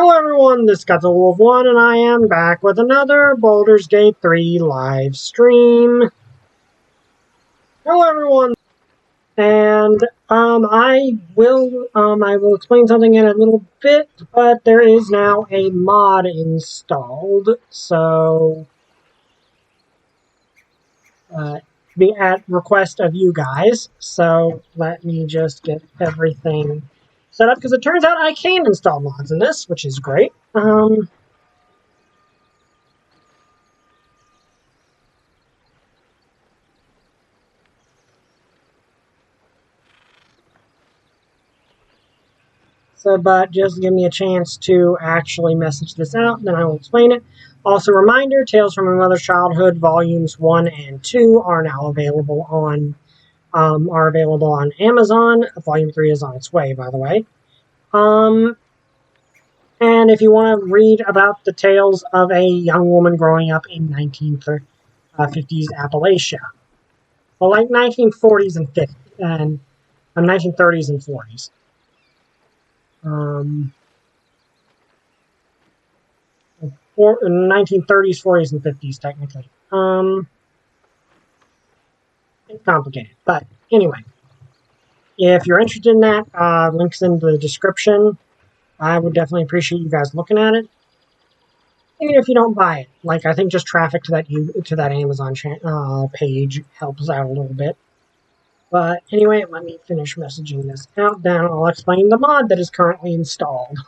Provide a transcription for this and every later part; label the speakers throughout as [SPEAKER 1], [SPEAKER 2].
[SPEAKER 1] Hello everyone, this is Wolf1 and I am back with another Baldur's Gate 3 live stream. Hello everyone, and I will explain something in a little bit, but there is now a mod installed, so be at request of you guys. So let me just get everything set up, because it turns out I can install mods in this, which is great. But just give me a chance to actually message this out, then I will explain it. Also, reminder, Tales from My Mother's Childhood Volumes 1 and 2 are now available on Amazon. Volume 3 is on its way, by the way. And if you want to read about the tales of a young woman growing up in 1950s Appalachia. Well, like 1940s and 50s, and 1930s and 40s. 1930s, 40s, and 50s, technically. It's complicated. But anyway, if you're interested in that, links in the description. I would definitely appreciate you guys looking at it. Even if you don't buy it. Like, I think just traffic to that Amazon page helps out a little bit. But anyway, let me finish messaging this out. Then I'll explain the mod that is currently installed.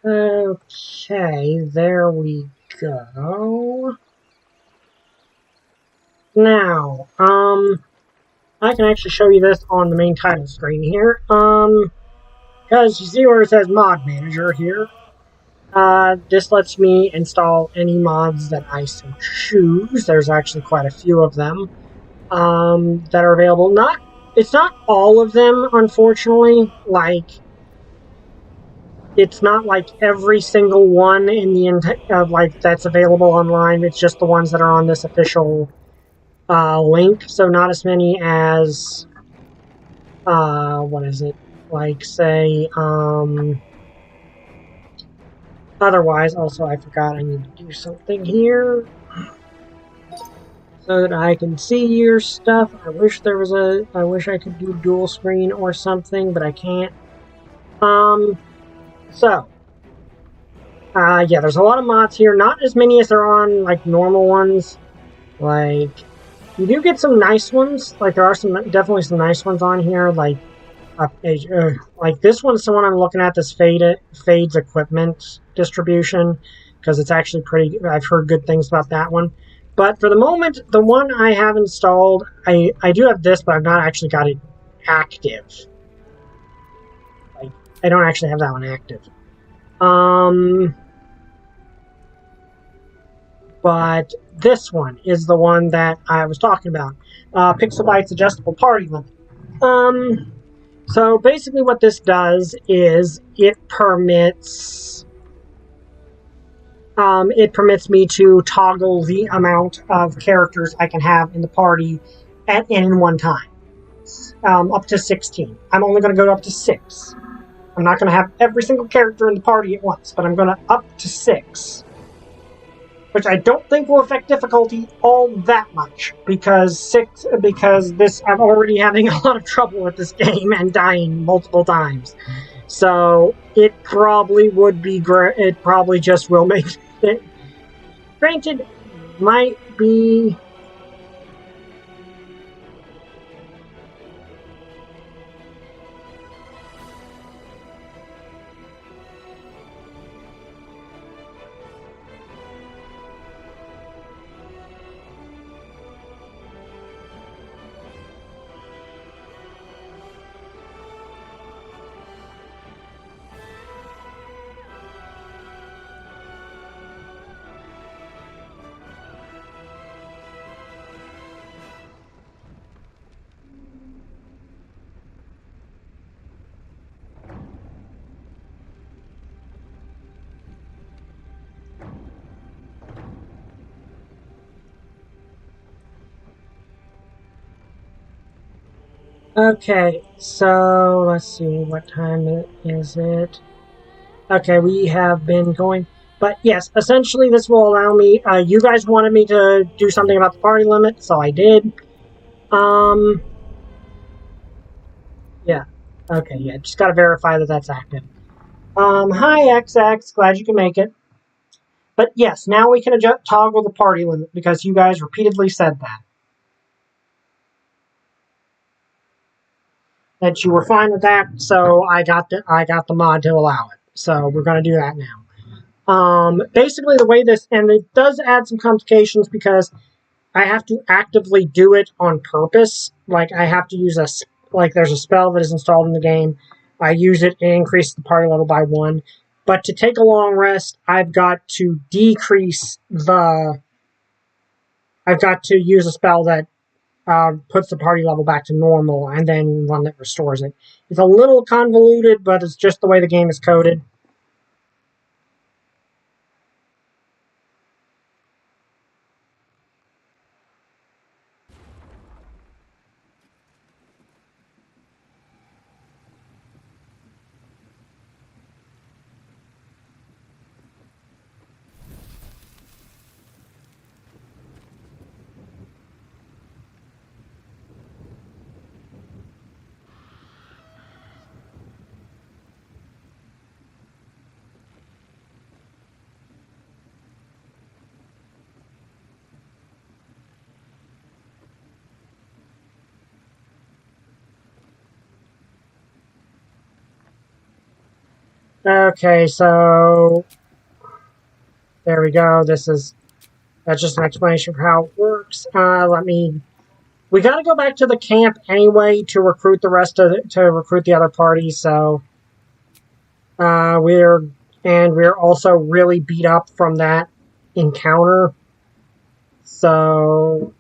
[SPEAKER 1] Okay, there we go. Now, I can actually show you this on the main title screen here. Because you see where it says Mod Manager here. This lets me install any mods that I so choose. There's actually quite a few of them, that are available. It's not all of them, unfortunately. Like, it's not like every single one in the that's available online. It's just the ones that are on this official link. So not as many as what is it? Like, say, otherwise. Also, I forgot I need to do something here so that I can see your stuff. I wish I could do dual screen or something, but I can't. Yeah, there's a lot of mods here. Not as many as there are on, like, normal ones. Like, you do get some nice ones. Like, there are definitely some nice ones on here. Like this one's the one I'm looking at, this Fades equipment distribution, because it's actually pretty. I've heard good things about that one. But for the moment, the one I have installed, I do have this, but I've not actually got it active. Like, I don't actually have that one active. But this one is the one that I was talking about. Pixelbyte's adjustable party limit. So basically what this does is it permits me to toggle the amount of characters I can have in the party at any one time. Up to 16. I'm only going to go up to 6. I'm not going to have every single character in the party at once, but I'm going to up to 6. Which I don't think will affect difficulty all that much, because I'm already having a lot of trouble with this game and dying multiple times. So it probably would be great. It probably just will make it. Granted, might be. Okay, so let's see, what time is it? Okay, we have been going, but yes, essentially this will allow me, you guys wanted me to do something about the party limit, so I did. Yeah, okay, yeah, just gotta verify that that's active. Hi XX, glad you can make it. But yes, now we can toggle the party limit because you guys repeatedly said that you were fine with that, so I got the mod to allow it. So we're gonna do that now. Basically, the way this, and it does add some complications because I have to actively do it on purpose. Like, I have to use like, there's a spell that is installed in the game. I use it and increase the party level by 1. But to take a long rest, I've got to I've got to use a spell that puts the party level back to normal, and then one that restores it. It's a little convoluted, but it's just the way the game is coded. Okay, so there we go. That's just an explanation for how it works. We got to go back to the camp anyway to recruit the other parties. So we're also really beat up from that encounter. So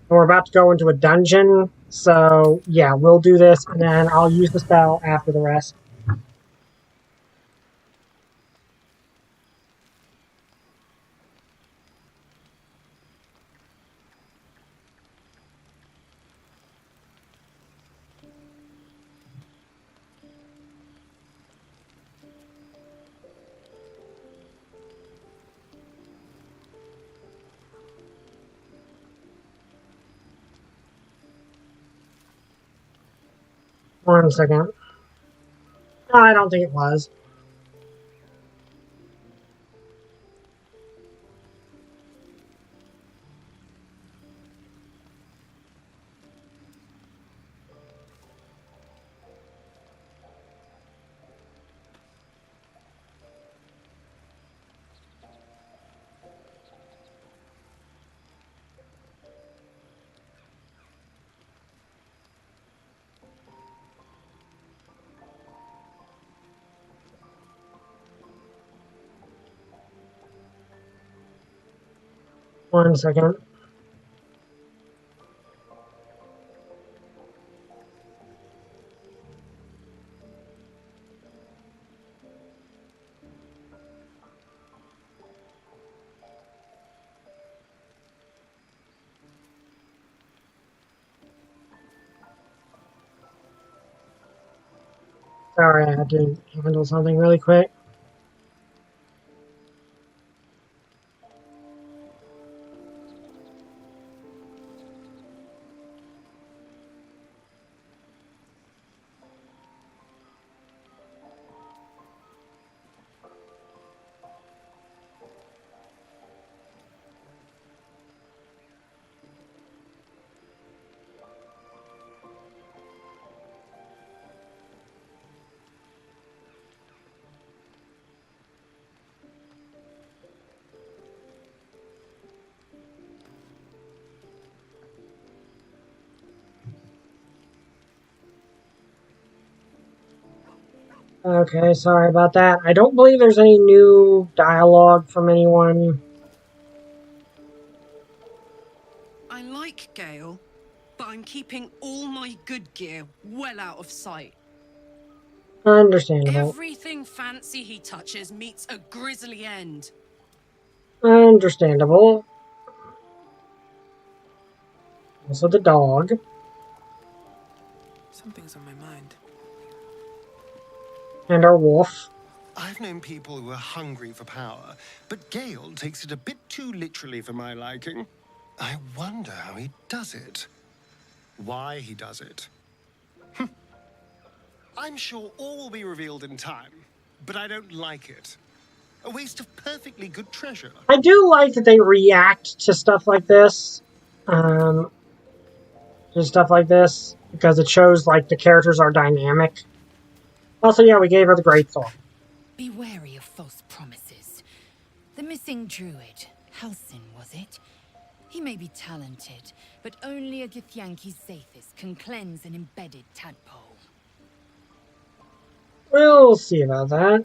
[SPEAKER 1] we're about to go into a dungeon. So yeah, we'll do this, and then I'll use the spell after the rest. One second. No, I don't think it was. One second. Sorry, I had to handle something really quick. Okay, sorry about that. I don't believe there's any new dialogue from anyone.
[SPEAKER 2] I like Gale, but I'm keeping all my good gear well out of sight.
[SPEAKER 1] Understandable.
[SPEAKER 2] Everything fancy he touches meets a grisly end.
[SPEAKER 1] Understandable. Also the dog.
[SPEAKER 3] Something's on my mind.
[SPEAKER 1] And our wolf.
[SPEAKER 4] I've known people who are hungry for power, but Gale takes it a bit too literally for my liking. I wonder how he does it. Why he does it. I'm sure all will be revealed in time, but I don't like it. A waste of perfectly good treasure.
[SPEAKER 1] I do like that they react to stuff like this. To stuff like this, because it shows, like, the characters are dynamic. Also, yeah, we gave her the Great Sword.
[SPEAKER 5] Be wary of false promises. The missing druid, Halsin, was it? He may be talented, but only a Githyanki's Zathis can cleanse an embedded tadpole.
[SPEAKER 1] We'll see about that.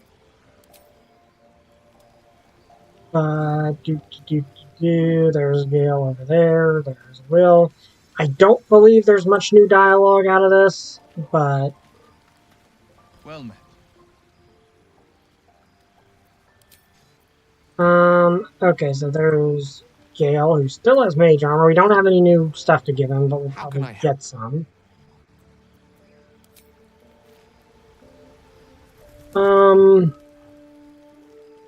[SPEAKER 1] There's Gale over there. There's Will. I don't believe there's much new dialogue out of this, but...
[SPEAKER 6] Well met.
[SPEAKER 1] Okay, so there's Gale, who still has mage armor. We don't have any new stuff to give him, but we'll probably get some.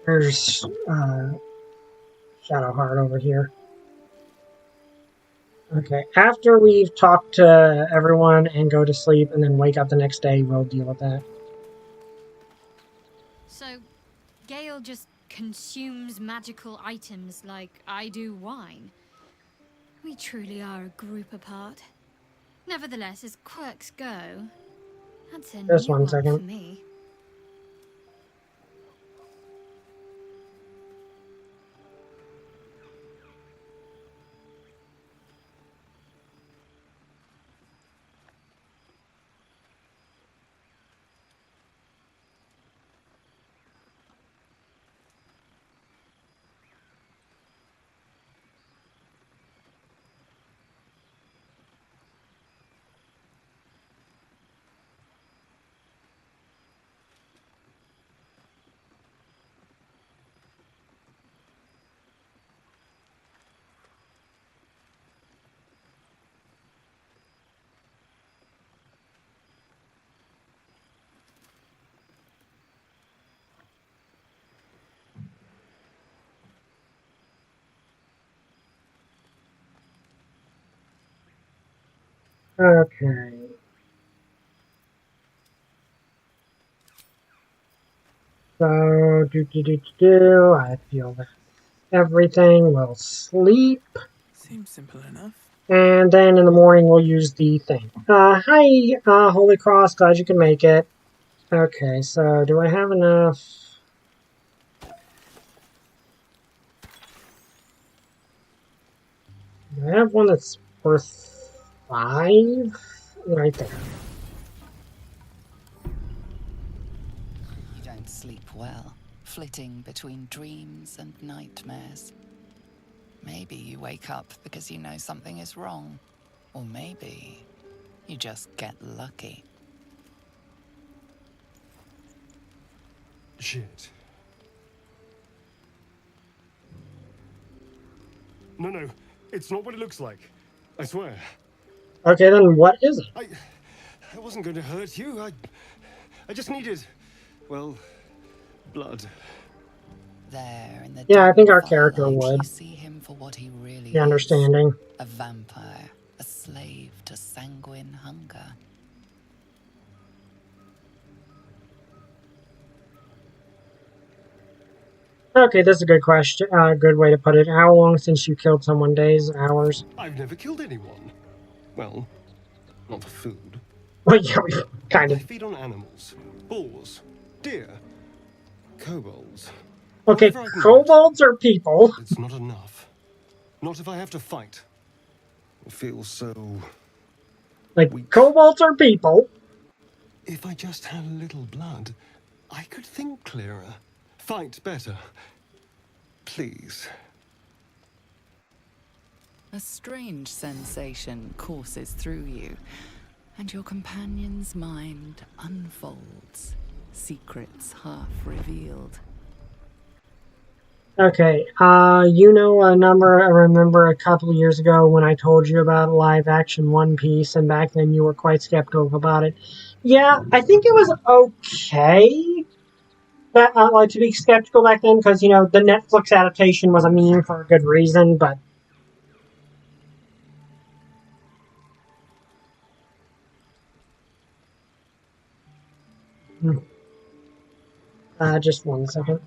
[SPEAKER 1] There's, Shadowheart over here. Okay, after we've talked to everyone and go to sleep and then wake up the next day, we'll deal with that.
[SPEAKER 7] So, Gale just consumes magical items like I do wine. We truly are a group apart. Nevertheless, as quirks go, that's a
[SPEAKER 1] Just
[SPEAKER 7] new
[SPEAKER 1] one
[SPEAKER 7] one
[SPEAKER 1] second.
[SPEAKER 7] for me.
[SPEAKER 1] Okay. So, I feel that everything will sleep.
[SPEAKER 3] Seems simple enough.
[SPEAKER 1] And then in the morning we'll use the thing. Hi, Holy Cross, glad you can make it. Okay, so do I have enough? Do I have one that's worth 5? Right there.
[SPEAKER 5] You don't sleep well, flitting between dreams and nightmares. Maybe you wake up because you know something is wrong. Or maybe you just get lucky.
[SPEAKER 4] Shit. No, it's not what it looks like. I swear.
[SPEAKER 1] Okay, then what is it?
[SPEAKER 4] I wasn't going to hurt you. I just needed, well, blood.
[SPEAKER 5] There in the
[SPEAKER 1] Yeah, I think our
[SPEAKER 5] dim
[SPEAKER 1] character
[SPEAKER 5] firelight,
[SPEAKER 1] would.
[SPEAKER 5] You see him for what he really
[SPEAKER 1] The
[SPEAKER 5] is.
[SPEAKER 1] understanding.
[SPEAKER 5] A vampire, a slave to sanguine hunger.
[SPEAKER 1] Okay, that's a good question. Good way to put it. How long since you killed someone? Days? Hours?
[SPEAKER 4] I've never killed anyone. Well, not for food.
[SPEAKER 1] Well, yeah, we kind
[SPEAKER 4] I
[SPEAKER 1] of.
[SPEAKER 4] feed on animals. Boars. Deer. Kobolds.
[SPEAKER 1] Okay,
[SPEAKER 4] Whatever I can
[SPEAKER 1] kobolds are people.
[SPEAKER 4] get. It's not enough. Not if I have to fight. It feels so...
[SPEAKER 1] Like,
[SPEAKER 4] weak.
[SPEAKER 1] kobolds are people.
[SPEAKER 4] If I just had a little blood, I could think clearer. Fight better. Please.
[SPEAKER 5] A strange sensation courses through you, and your companion's mind unfolds, secrets half revealed.
[SPEAKER 1] Okay, you know a number, I remember a couple of years ago when I told you about live action One Piece, and back then you were quite skeptical about it. Yeah, I think it was okay that, like, to be skeptical back then, because, you know, the Netflix adaptation was a meme for a good reason, but... just one second.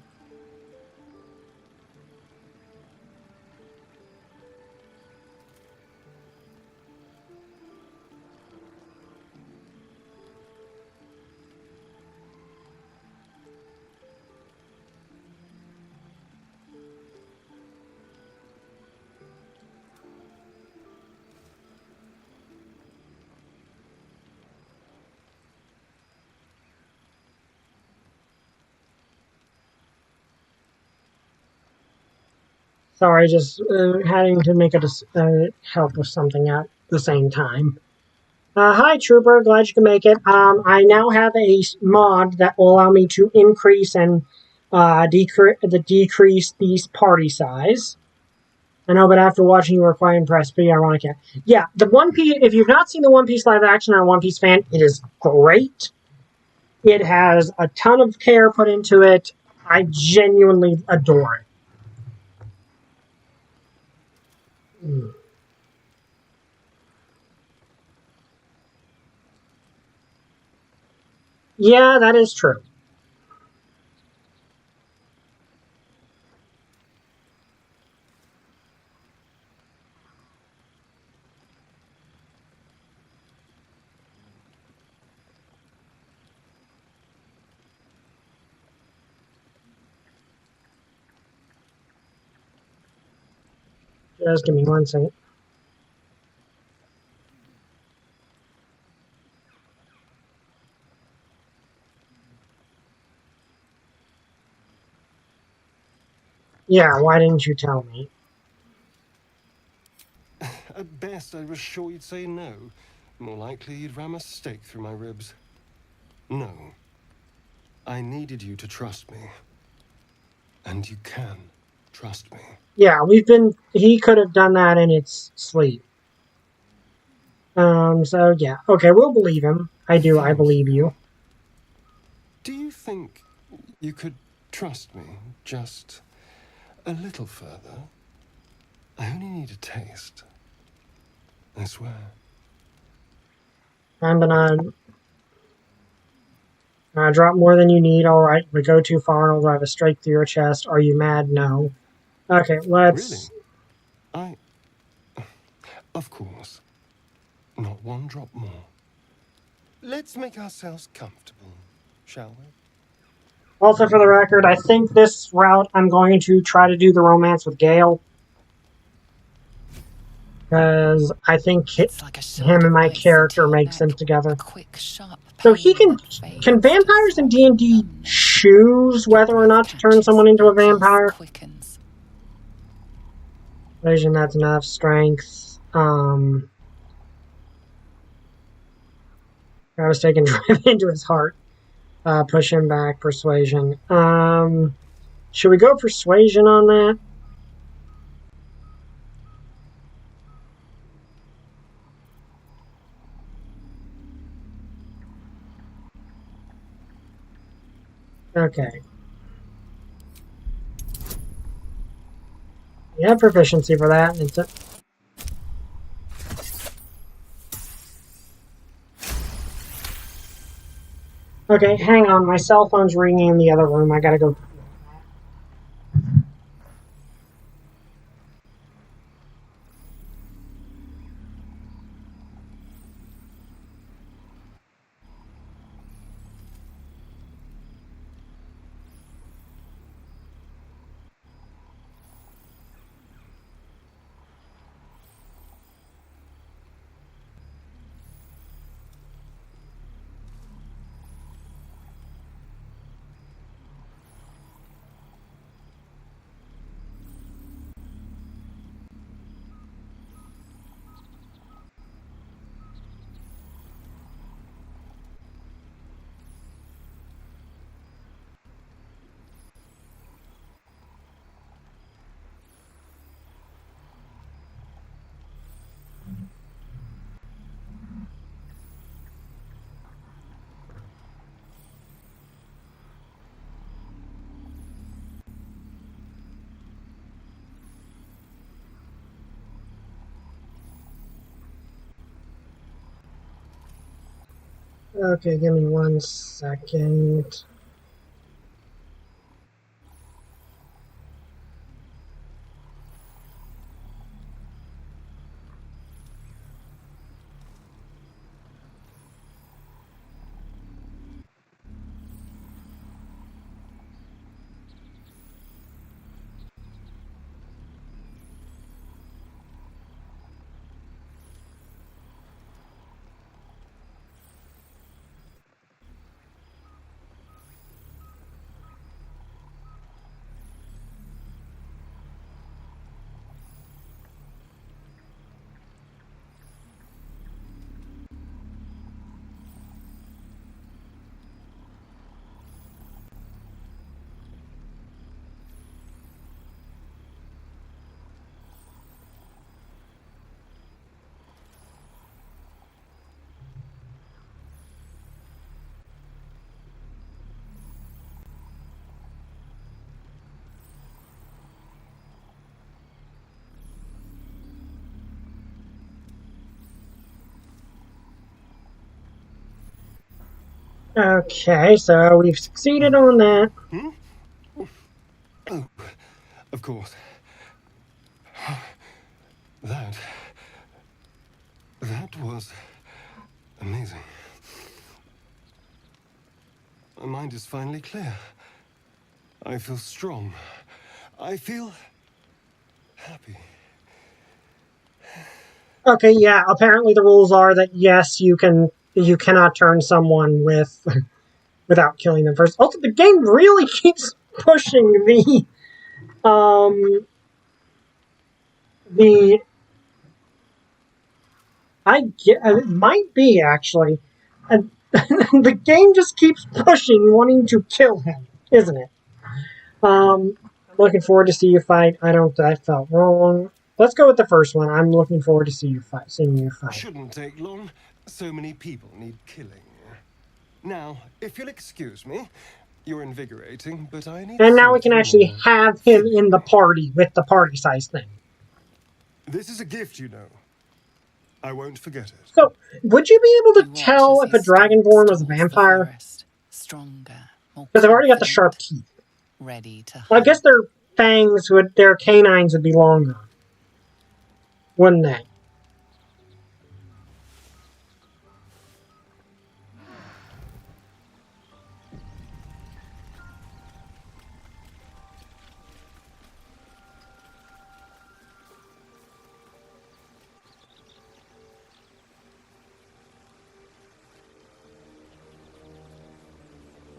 [SPEAKER 1] Sorry, just having to make help with something at the same time. Hi, Trooper. Glad you can make it. I now have a mod that will allow me to increase and decrease the party size. I know, but after watching you, were quite impressed. Pretty ironic. Yeah, the One Piece. If you've not seen the One Piece live action, or a One Piece fan, it is great. It has a ton of care put into it. I genuinely adore it. Yeah, that is true. Just give me one second. Yeah, why didn't you tell me?
[SPEAKER 4] At best, I was sure you'd say no. More likely, you'd ram a stake through my ribs. No. I needed you to trust me. And you can trust me.
[SPEAKER 1] Yeah, he could have done that in its sleep. So yeah. Okay, we'll believe him. I believe you.
[SPEAKER 4] Do you think you could trust me just a little further? I only need a taste. I swear.
[SPEAKER 1] I'm gonna drop more than you need. All right, we go too far and I'll drive a straight through your chest. Are you mad? No. Okay, let's...
[SPEAKER 4] Really? Of course. Not one drop more. Let's make ourselves comfortable, shall we?
[SPEAKER 1] Also, for the record, I think this route I'm going to try to do the romance with Gale. Because I think
[SPEAKER 5] Like
[SPEAKER 1] him and my character make sense together. So can vampires in D&D choose whether or not to turn someone into a vampire? Vision, that's enough. Strength. I was taking drive into his heart. Push him back. Persuasion. Should we go persuasion on that? Okay. You have proficiency for that. Okay, hang on. My cell phone's ringing in the other room. I gotta go. Okay, give me 1 second. Okay, so we've succeeded on that.
[SPEAKER 4] Oh, of course. That was amazing. My mind is finally clear. I feel strong. I feel happy.
[SPEAKER 1] Okay, yeah, apparently the rules are that yes, you cannot turn someone with without killing them first. Also, the game really keeps pushing the it might be actually. The game just keeps pushing, wanting to kill him, isn't it? I'm looking forward to see you fight. That felt wrong. Let's go with the first one. I'm looking forward to seeing you fight.
[SPEAKER 4] Shouldn't take long. So many people need killing. Now, if you'll excuse me, you're invigorating, but I need.
[SPEAKER 1] And now we can actually have him in the party with the party size thing.
[SPEAKER 4] This is a gift, you know. I won't forget it.
[SPEAKER 1] So, would you be able to tell if a Dragonborn was a vampire?
[SPEAKER 5] Stronger,
[SPEAKER 1] because they've already got the sharp teeth.
[SPEAKER 5] Ready to
[SPEAKER 1] well, I guess their fangs their canines would be longer, wouldn't they?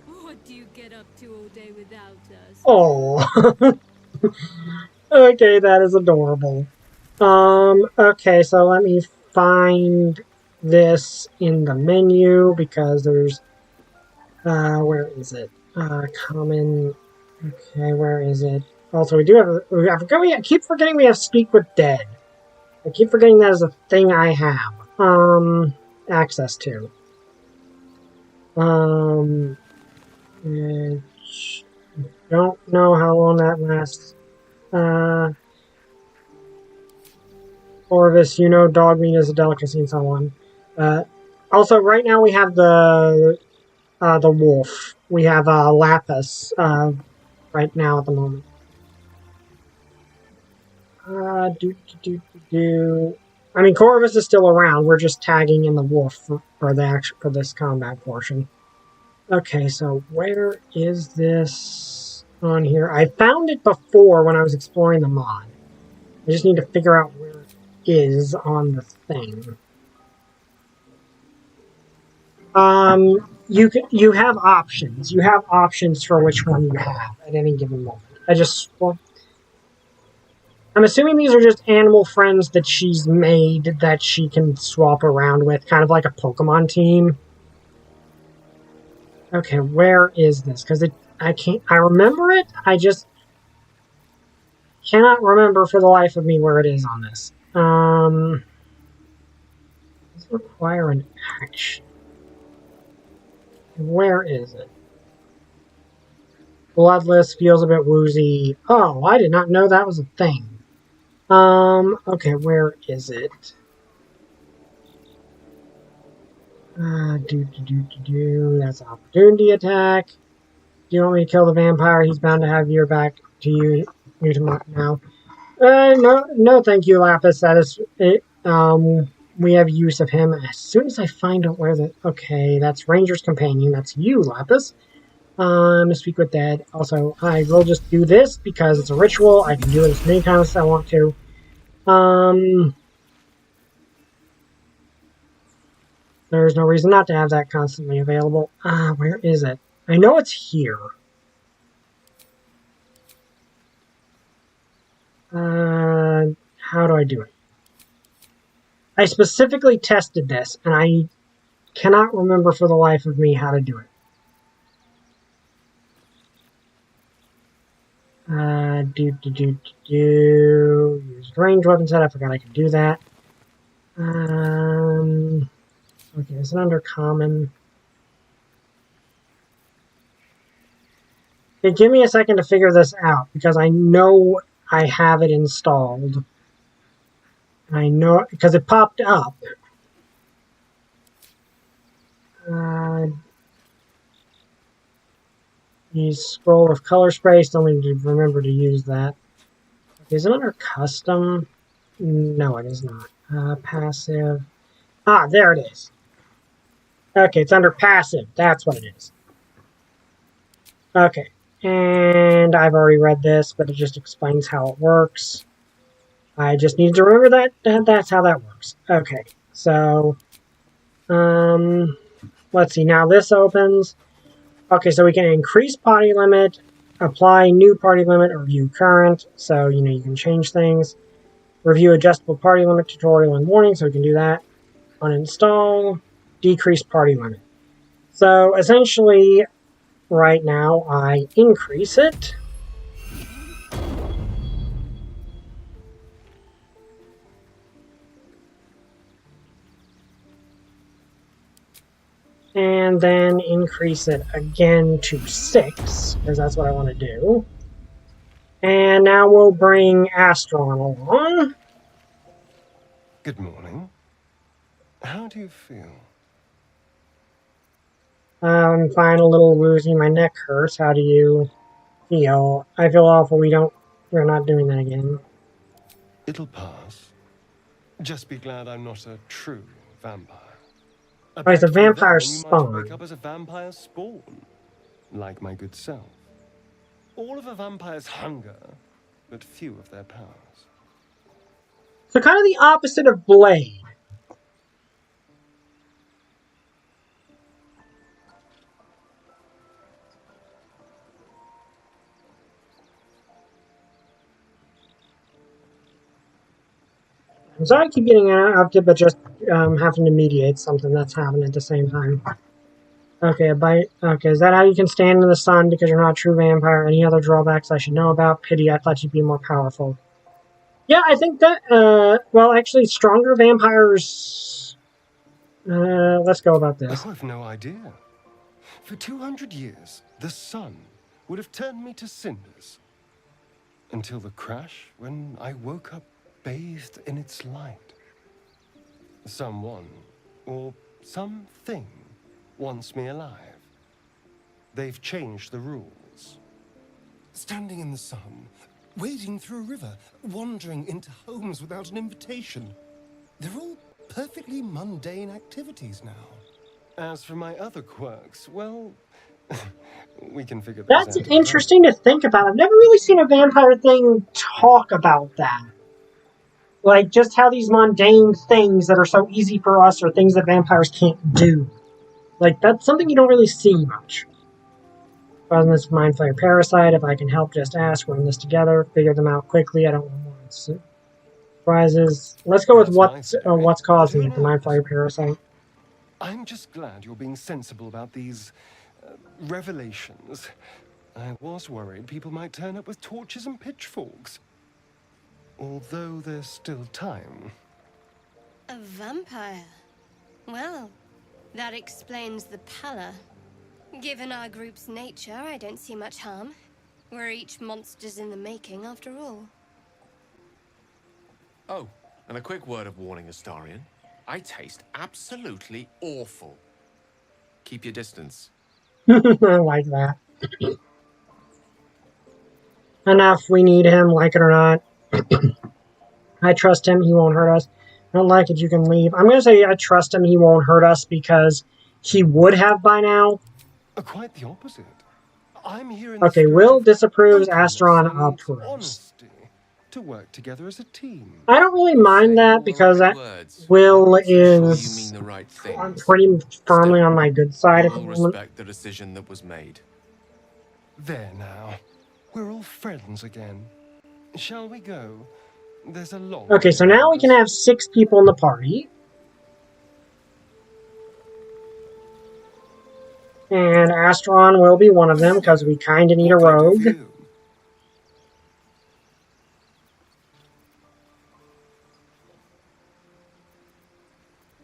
[SPEAKER 7] What do you get up to all day without us?
[SPEAKER 1] Oh. Okay, that is adorable. Okay, so let me find this in the menu because there's where is it? Common. Okay, where is it? Also, we do have. I keep forgetting we have Speak with Dead. I keep forgetting that is a thing I have access to. Don't know how long that lasts. Orvis, you know, dog meat is a delicacy and so on. Also, right now we have the wolf. We have Lapis right now at the moment. I mean, Corvus is still around. We're just tagging in the wolf for this combat portion. Okay, so where is this on here? I found it before when I was exploring the mod. I just need to figure out where it is on the thing. You have options. You have options for which one you have at any given moment. I'm assuming these are just animal friends that she's made that she can swap around with, kind of like a Pokemon team. Okay, where is this? Because I remember it, I just cannot remember for the life of me where it is on this. Does it require an action? Where is it? Bloodless, feels a bit woozy. Oh, I did not know that was a thing. Okay, where is it? That's an opportunity attack. Do you want me to kill the vampire? He's bound to have your back to you now. No, thank you, Lapis. That is it. We have use of him as soon as I find out where the. Okay, that's Ranger's Companion. That's you, Lapis. Speak with Dead. Also, I will just do this because it's a ritual. I can do it as many times as I want to. There's no reason not to have that constantly available. Where is it? I know it's here. How do I do it? I specifically tested this, and I cannot remember for the life of me how to do it. Use ranged weapon set. I forgot I could do that. Okay, is it under common? Okay, give me a second to figure this out because I know I have it installed. I know because it popped up. Use scroll of color spray. Still need to remember to use that. Okay, is it under custom? No, it is not. Passive. There it is. Okay, it's under passive. That's what it is. Okay, and I've already read this, but it just explains how it works. I just need to remember that's how that works. Okay, so let's see. Now this opens. Okay, so we can increase party limit, apply new party limit, or view current. So you can change things. Review adjustable party limit tutorial and warning. So we can do that. Uninstall. Decrease party limit. So essentially, right now I increase it. And then increase it again to 6, because that's what I want to do. And now we'll bring Astron along.
[SPEAKER 4] Good morning. How do you feel?
[SPEAKER 1] I'm fine, a little woozy. My neck hurts. How do you feel? I feel awful. We're not doing that again.
[SPEAKER 4] It'll pass. Just be glad I'm not a true vampire.
[SPEAKER 1] Oh, it's a vampire spawn.
[SPEAKER 4] You might wake up as a vampire spawn, like my good self. All of a vampire's hunger, but few of their powers.
[SPEAKER 1] So kind of the opposite of Blade. I'm sorry I keep getting interrupted, but just having to mediate something that's happening at the same time. Okay, okay, is that how you can stand in the sun because you're not a true vampire? Any other drawbacks I should know about? Pity, I thought you'd be more powerful. Yeah, I think that, well, actually, stronger vampires... let's go about this.
[SPEAKER 4] Oh, I've no idea. For 200 years, the sun would have turned me to cinders. Until the crash, when I woke up bathed in its light. Someone, or something, wants me alive. They've changed the rules. Standing in the sun, wading through a river, wandering into homes without an invitation. They're all perfectly mundane activities now. As for my other quirks, well, we can figure those out.
[SPEAKER 1] That's interesting to think about. I've never really seen a vampire thing talk about that. Like, just how these mundane things that are so easy for us are things that vampires can't do. Like, that's something you don't really see much. This Mind Flayer Parasite, if I can help, just ask. We're in this together. Figure them out quickly. I don't want more surprises. Let's go with what's causing it, the Mind Flayer Parasite.
[SPEAKER 4] I'm just glad you're being sensible about these revelations. I was worried people might turn up with torches and pitchforks. Although there's still time.
[SPEAKER 8] A vampire? Well, that explains the pallor. Given our group's nature, I don't see much harm. We're each monsters in the making, after all.
[SPEAKER 9] Oh, and a quick word of warning, Astarion. I taste absolutely awful. Keep your distance.
[SPEAKER 1] I like that. Enough, we need him, like it or not. I trust him, he won't hurt us. I don't like it, you can leave. I'm going to say I trust him, he won't hurt us, because he would have by now.
[SPEAKER 4] Quite the opposite. I'm here in
[SPEAKER 1] Okay,
[SPEAKER 4] the
[SPEAKER 1] Will disapproves,
[SPEAKER 4] openness
[SPEAKER 1] Astron
[SPEAKER 4] and
[SPEAKER 1] approves.
[SPEAKER 4] honesty to work together as a team.
[SPEAKER 1] I don't really mind that, because
[SPEAKER 9] Right words.
[SPEAKER 1] Will
[SPEAKER 9] I'm sure you
[SPEAKER 1] is
[SPEAKER 9] mean the right
[SPEAKER 1] I'm
[SPEAKER 9] things.
[SPEAKER 1] pretty firmly
[SPEAKER 9] Still,
[SPEAKER 1] on my good side at the
[SPEAKER 9] we'll
[SPEAKER 1] moment.
[SPEAKER 9] respect the decision that was made.
[SPEAKER 4] There now. We're all friends again. Shall we go? There's a long
[SPEAKER 1] Okay, so now we can have 6 people in the party. And Astron will be one of them, because we kind of need a rogue.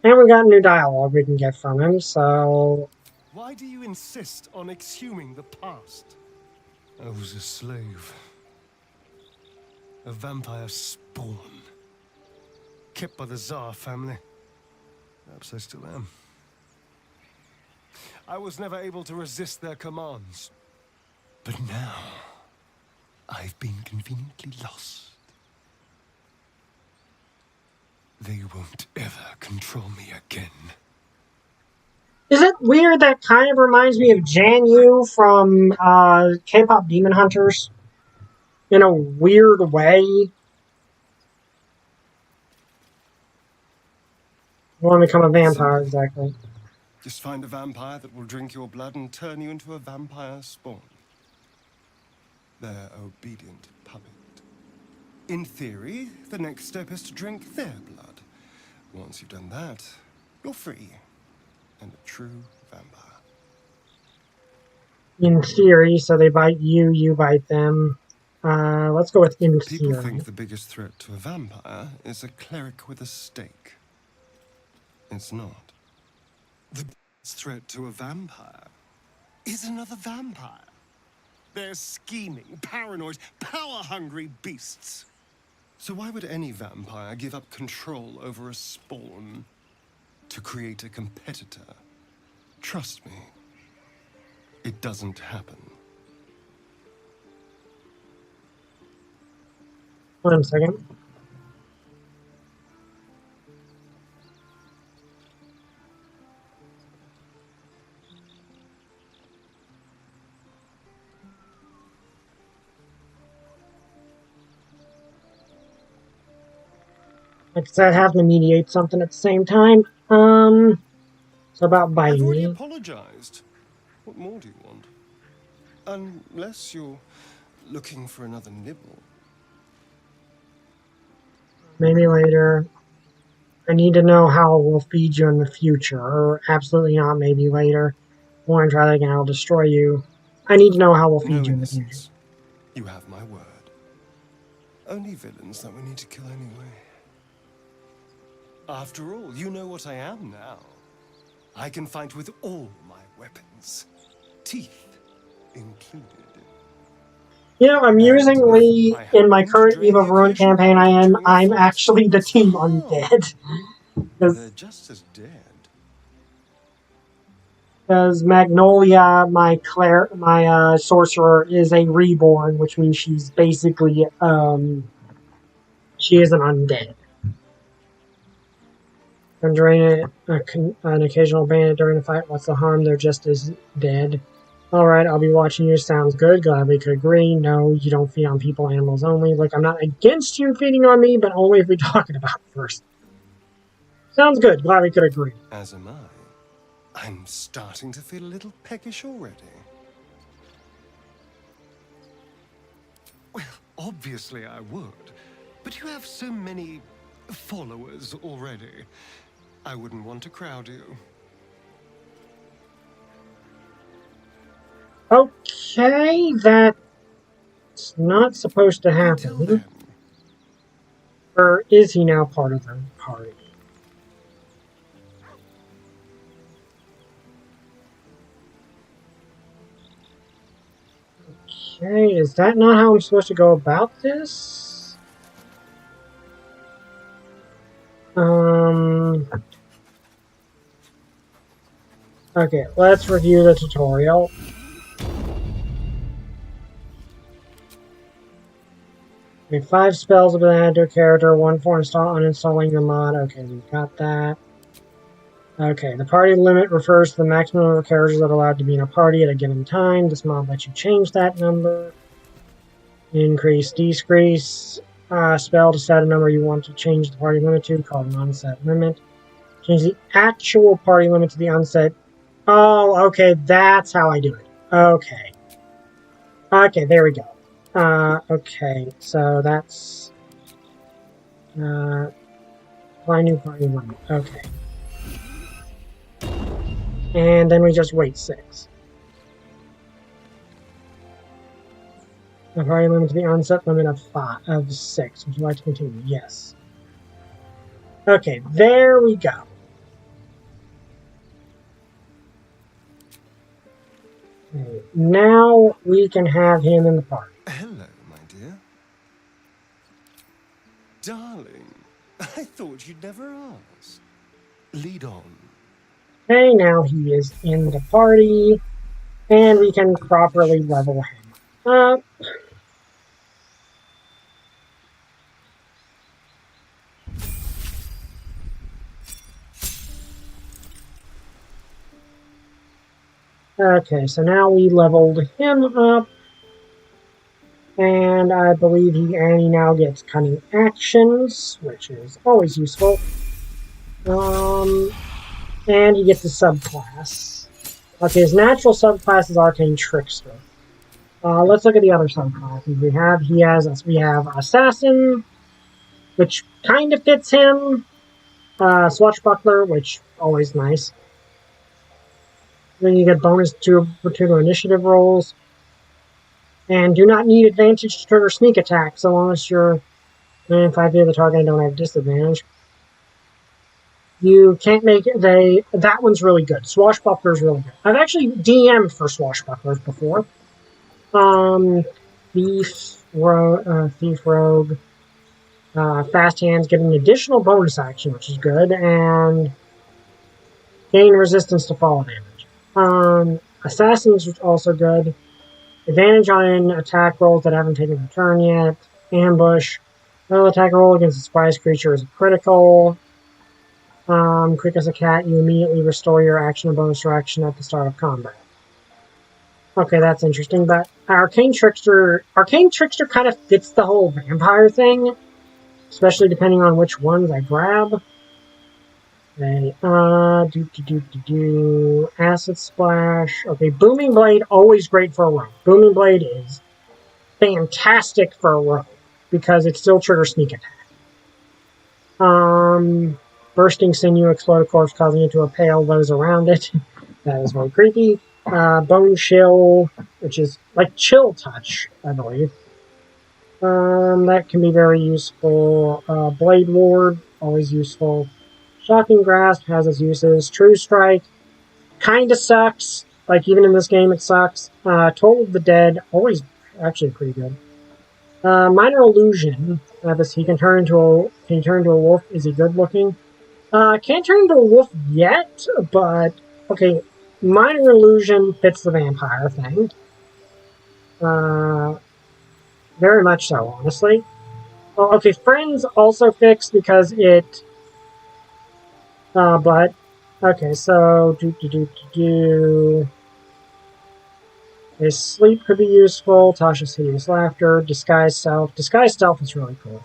[SPEAKER 1] And we got new dialogue we can get from him, so...
[SPEAKER 4] Why do you insist on exhuming the past? I was a slave. A vampire spawn. Kept by the Tsar family. Perhaps I still am. I was never able to resist their commands. But now, I've been conveniently lost. They won't ever control me again.
[SPEAKER 1] Is it weird that kind of reminds me of Jan Yu from K-pop Demon Hunters? In a weird way. You want to become a vampire, exactly.
[SPEAKER 4] Just find a vampire that will drink your blood and turn you into a vampire spawn. Their obedient puppet. In theory, the next step is to drink their blood. Once you've done that, you're free. And a true vampire.
[SPEAKER 1] In theory, so they bite you, you bite them. Let's go with in theory.
[SPEAKER 4] People think the biggest threat to a vampire is a cleric with a stake. It's not. The biggest threat to a vampire is another vampire. They're scheming, paranoid, power-hungry beasts. So why would any vampire give up control over a spawn to create a competitor? Trust me, it doesn't happen.
[SPEAKER 1] One second. Like I said, having to mediate something at the same time. So about biting
[SPEAKER 4] I've already
[SPEAKER 1] me.
[SPEAKER 4] apologized. What more do you want? Unless you're looking for another nibble.
[SPEAKER 1] Maybe later. I need to know how we'll feed you in the future. Or absolutely not, maybe later. I want to try that again, I'll destroy you. I need to know how we'll feed you in the future.
[SPEAKER 4] You have my word. Only villains that we need to kill anyway. After all, you know what I am now. I can fight with all my weapons. Teeth included.
[SPEAKER 1] You know, amusingly, in my current Eve of Ruin campaign I'm actually the team undead.
[SPEAKER 4] They're just as dead.
[SPEAKER 1] Because Magnolia, my sorcerer, is a reborn, which means she's basically, she is an undead. Conjuring an occasional bandit during the fight, what's the harm? They're just as dead. Alright, I'll be watching you. Sounds good. Glad we could agree. No, you don't feed on people, animals only. Look, I'm not against you feeding on me, but only if we're talking about it first. Sounds good. Glad we could agree.
[SPEAKER 4] As am I. I'm starting to feel a little peckish already. Well, obviously I would. But you have so many followers already. I wouldn't want to crowd you.
[SPEAKER 1] Okay, that's not supposed to happen. Or is he now part of the party? Okay, is that not how I'm supposed to go about this? Okay, let's review the tutorial. Okay, 5 spells have been added to a character, 1 for uninstalling the mod. Okay, we've got that. Okay, the party limit refers to the maximum number of characters that are allowed to be in a party at a given time. This mod lets you change that number. Increase, decrease. Spell to set a number you want to change the party limit to, called an unset limit. Change the actual party limit to the unset. Oh, okay, that's how I do it. Okay. Okay, there we go. Okay, so that's... apply new party limit. Okay. And then we just wait 6. The party limit to the onset limit of 6. Would you like to continue? Yes. Okay, there we go. Okay, now we can have him in the party.
[SPEAKER 4] Hello, my dear. Darling, I thought you'd never ask. Lead on.
[SPEAKER 1] Okay, now he is in the party, and we can properly level him up. Okay, so now we leveled him up, and I believe he now gets cunning actions, which is always useful. And he gets a subclass. Okay, his natural subclass is Arcane Trickster. Let's look at the other subclasses we have Assassin, which kind of fits him. Swashbuckler, which always nice. Then you get bonus to particular initiative rolls. And do not need advantage to trigger sneak attack, so unless you're within 5 feet of the target and don't have disadvantage. You can't make it. That one's really good. Swashbuckler's really good. I've actually DM'd for Swashbucklers before. Thief Rogue. Fast Hands get an additional bonus action, which is good, and gain resistance to fall damage. Assassin's also good. Advantage on attack rolls that haven't taken a turn yet. Ambush. No attack roll against a surprise creature is critical. Quick as a cat, you immediately restore your action or bonus action at the start of combat. Okay, that's interesting, but Arcane Trickster kind of fits the whole vampire thing, especially depending on which ones I grab. Okay, Acid Splash. Okay, Booming Blade, always great for a rogue. Booming Blade is fantastic for a rogue, because it still triggers sneak attack. Bursting Sinew, explode a corpse, causing it to impale those around it. That is very creepy. Bone Chill, which is like Chill Touch, I believe. That can be very useful. Blade Ward, always useful. Shocking Grasp has its uses. True Strike, kinda sucks. Like, even in this game, it sucks. Toll of the Dead, always actually pretty good. Minor Illusion, he can turn into a wolf. Is he good looking? Can't turn into a wolf yet, but okay. Minor Illusion fits the vampire thing. Very much so, honestly. Oh, okay, Friends also fixed because it. But okay, so His Sleep could be useful. Tasha's Hideous Laughter. Disguise Self. Disguise Self is really cool.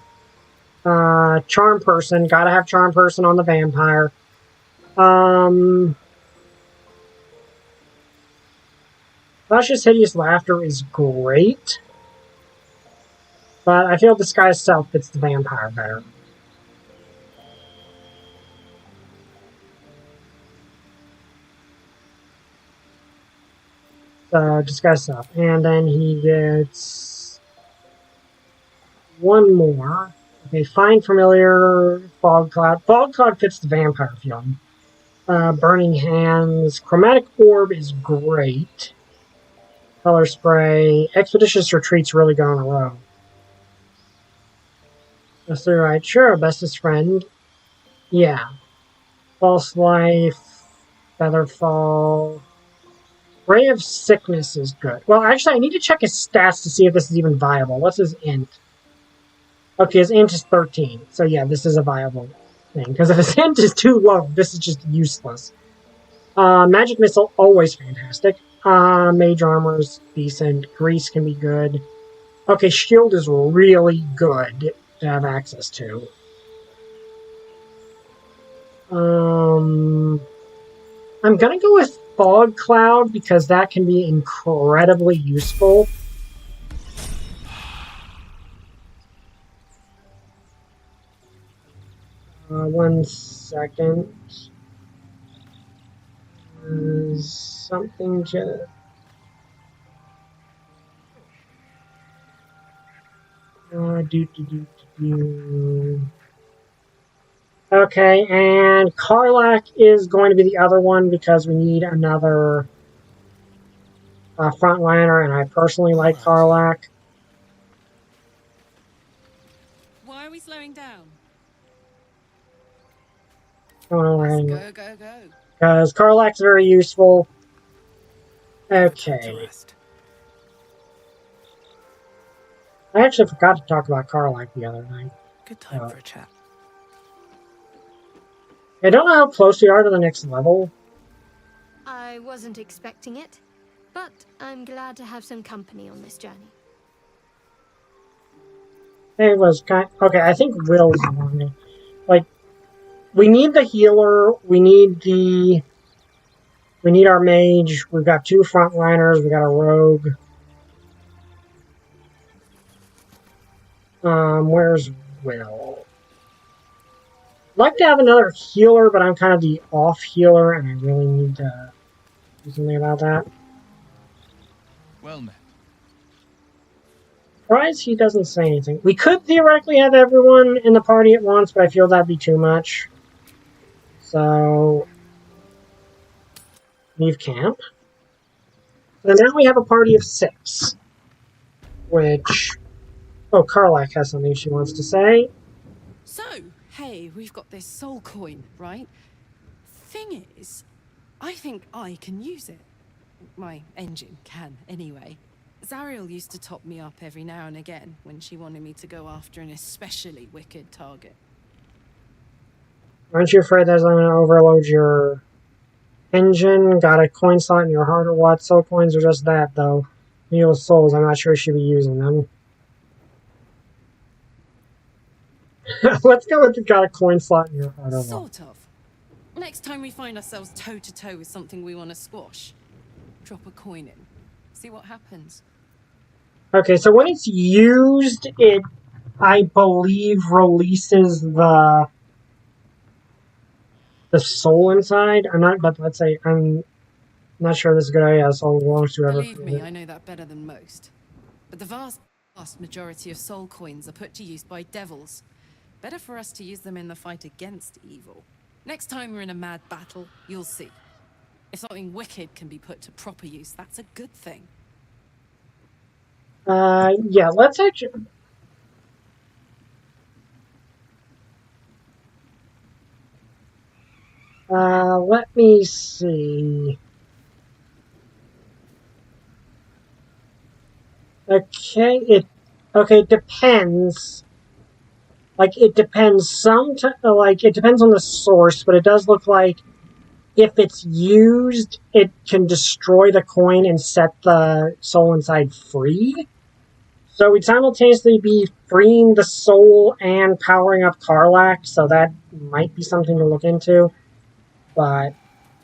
[SPEAKER 1] Charm Person. Gotta have Charm Person on the vampire. Tasha's Hideous Laughter is great. But I feel Disguise Self fits the vampire better. So, Disguise Self. And then he gets one more. Okay, Find Familiar, Fog Cloud. Fog Cloud fits the vampire feeling. Burning Hands. Chromatic Orb is great. Color Spray. Expeditious Retreat's really good on a row. That's the right. Sure, Bestest Friend. Yeah. False Life. Featherfall. Ray of Sickness is good. Well, actually, I need to check his stats to see if this is even viable. What's his int? Okay, his int is 13. So yeah, this is a viable thing. Because if his int is too low, this is just useless. Magic Missile, always fantastic. Mage Armor is decent. Grease can be good. Okay, Shield is really good to have access to. I'm gonna go with Fog Cloud because that can be incredibly useful. One second. Something just... Okay, and Karlach is going to be the other one because we need another frontliner, and I personally like Karlach.
[SPEAKER 2] Why are we slowing down?
[SPEAKER 5] Let's go.
[SPEAKER 1] Because Karlach's very useful.
[SPEAKER 3] To
[SPEAKER 1] Okay.
[SPEAKER 3] rest.
[SPEAKER 1] I actually forgot to talk about Karlach the other night.
[SPEAKER 3] Good time for a chat.
[SPEAKER 1] I don't know how close we are to the next level.
[SPEAKER 8] I wasn't expecting it, but I'm glad to have some company on this journey.
[SPEAKER 1] It was kind... Okay, I think Will's along. Like, we need the healer, we need our mage, we've got 2 frontliners, we got a rogue. Where's Will? I'd like to have another healer, but I'm kind of the off healer, and I really need to do something about that.
[SPEAKER 6] Well met.
[SPEAKER 1] Surprised he doesn't say anything. We could theoretically have everyone in the party at once, but I feel that'd be too much. So, leave camp. And now we have a party of 6. Which... Oh, Karlach has something she wants to say.
[SPEAKER 2] So, hey, we've got this soul coin, right? Thing is, I think I can use it. My engine can, anyway. Zariel used to top me up every now and again when she wanted me to go after an especially wicked target.
[SPEAKER 1] Aren't you afraid that I'm going to overload your engine? Got a coin slot in your heart or what? Soul coins are just that, though. Neil souls, I'm not sure you should be using them. Let's go with the got a coin slot in your heart or what.
[SPEAKER 2] Sort of. Next time we find ourselves toe-to-toe with something we want to squash, drop a coin in. See what happens.
[SPEAKER 1] Okay, so when it's used, it, I believe, releases the soul inside. I'm not, but let's say, I'm not sure this is a good idea. Soul belongs to whoever.
[SPEAKER 2] Believe me, I know that better than most. But the vast majority of soul coins are put to use by devils. Better for us to use them in the fight against evil. Next time we're in a mad battle, you'll see. If something wicked can be put to proper use, that's a good thing.
[SPEAKER 1] Yeah, let's actually... let me see. Okay, it depends. Like, it depends it depends on the source, but it does look like if it's used, it can destroy the coin and set the soul inside free. So we'd simultaneously be freeing the soul and powering up Karlach, so that might be something to look into. But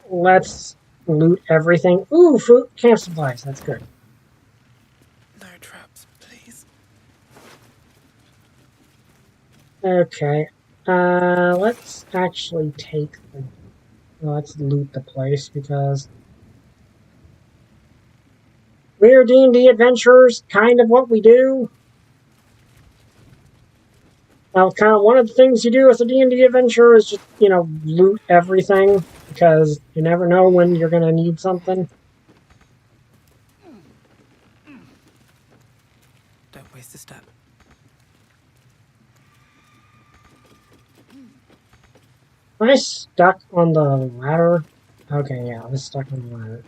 [SPEAKER 1] let's loot everything. Ooh, food, camp supplies, that's good.
[SPEAKER 3] No traps, please.
[SPEAKER 1] Okay, let's actually take the... Let's loot the place, because... We're D&D adventurers, kind of what we do. Well, kind of one of the things you do as a D&D adventurer is just, loot everything, because you never know when you're going to need something.
[SPEAKER 3] Don't waste a step.
[SPEAKER 1] Am I stuck on the ladder? Okay, yeah, this stuck in the ladder.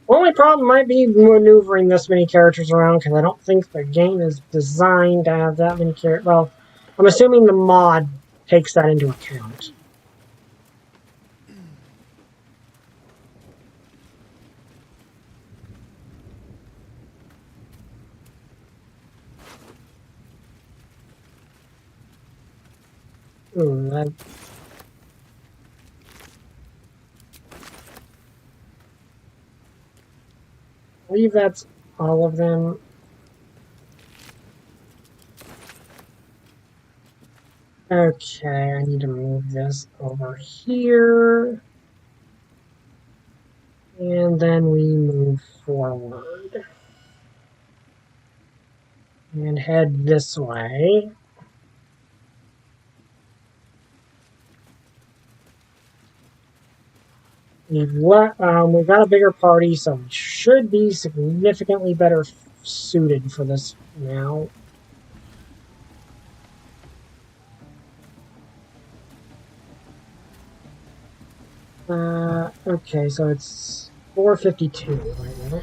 [SPEAKER 1] Only problem might be maneuvering this many characters around because I don't think the game is designed to have that many characters. Well, I'm assuming the mod takes that into account. Ooh, I believe that's all of them. Okay, I need to move this over here. And then we move forward. And head this way. We've got a bigger party, so we should be significantly better suited for this now. Okay, so it's 4:52 right now.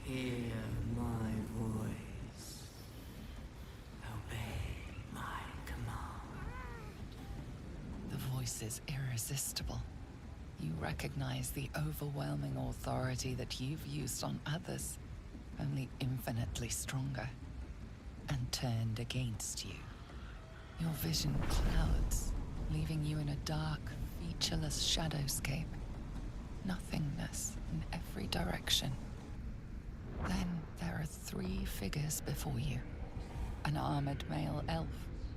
[SPEAKER 10] Hear my voice. Obey my command.
[SPEAKER 5] The voice is irresistible. You recognize the overwhelming authority that you've used on others, only infinitely stronger, and turned against you. Your vision clouds, leaving you in a dark, featureless shadowscape. Nothingness in every direction. Then there are 3 figures before you. An armored male elf,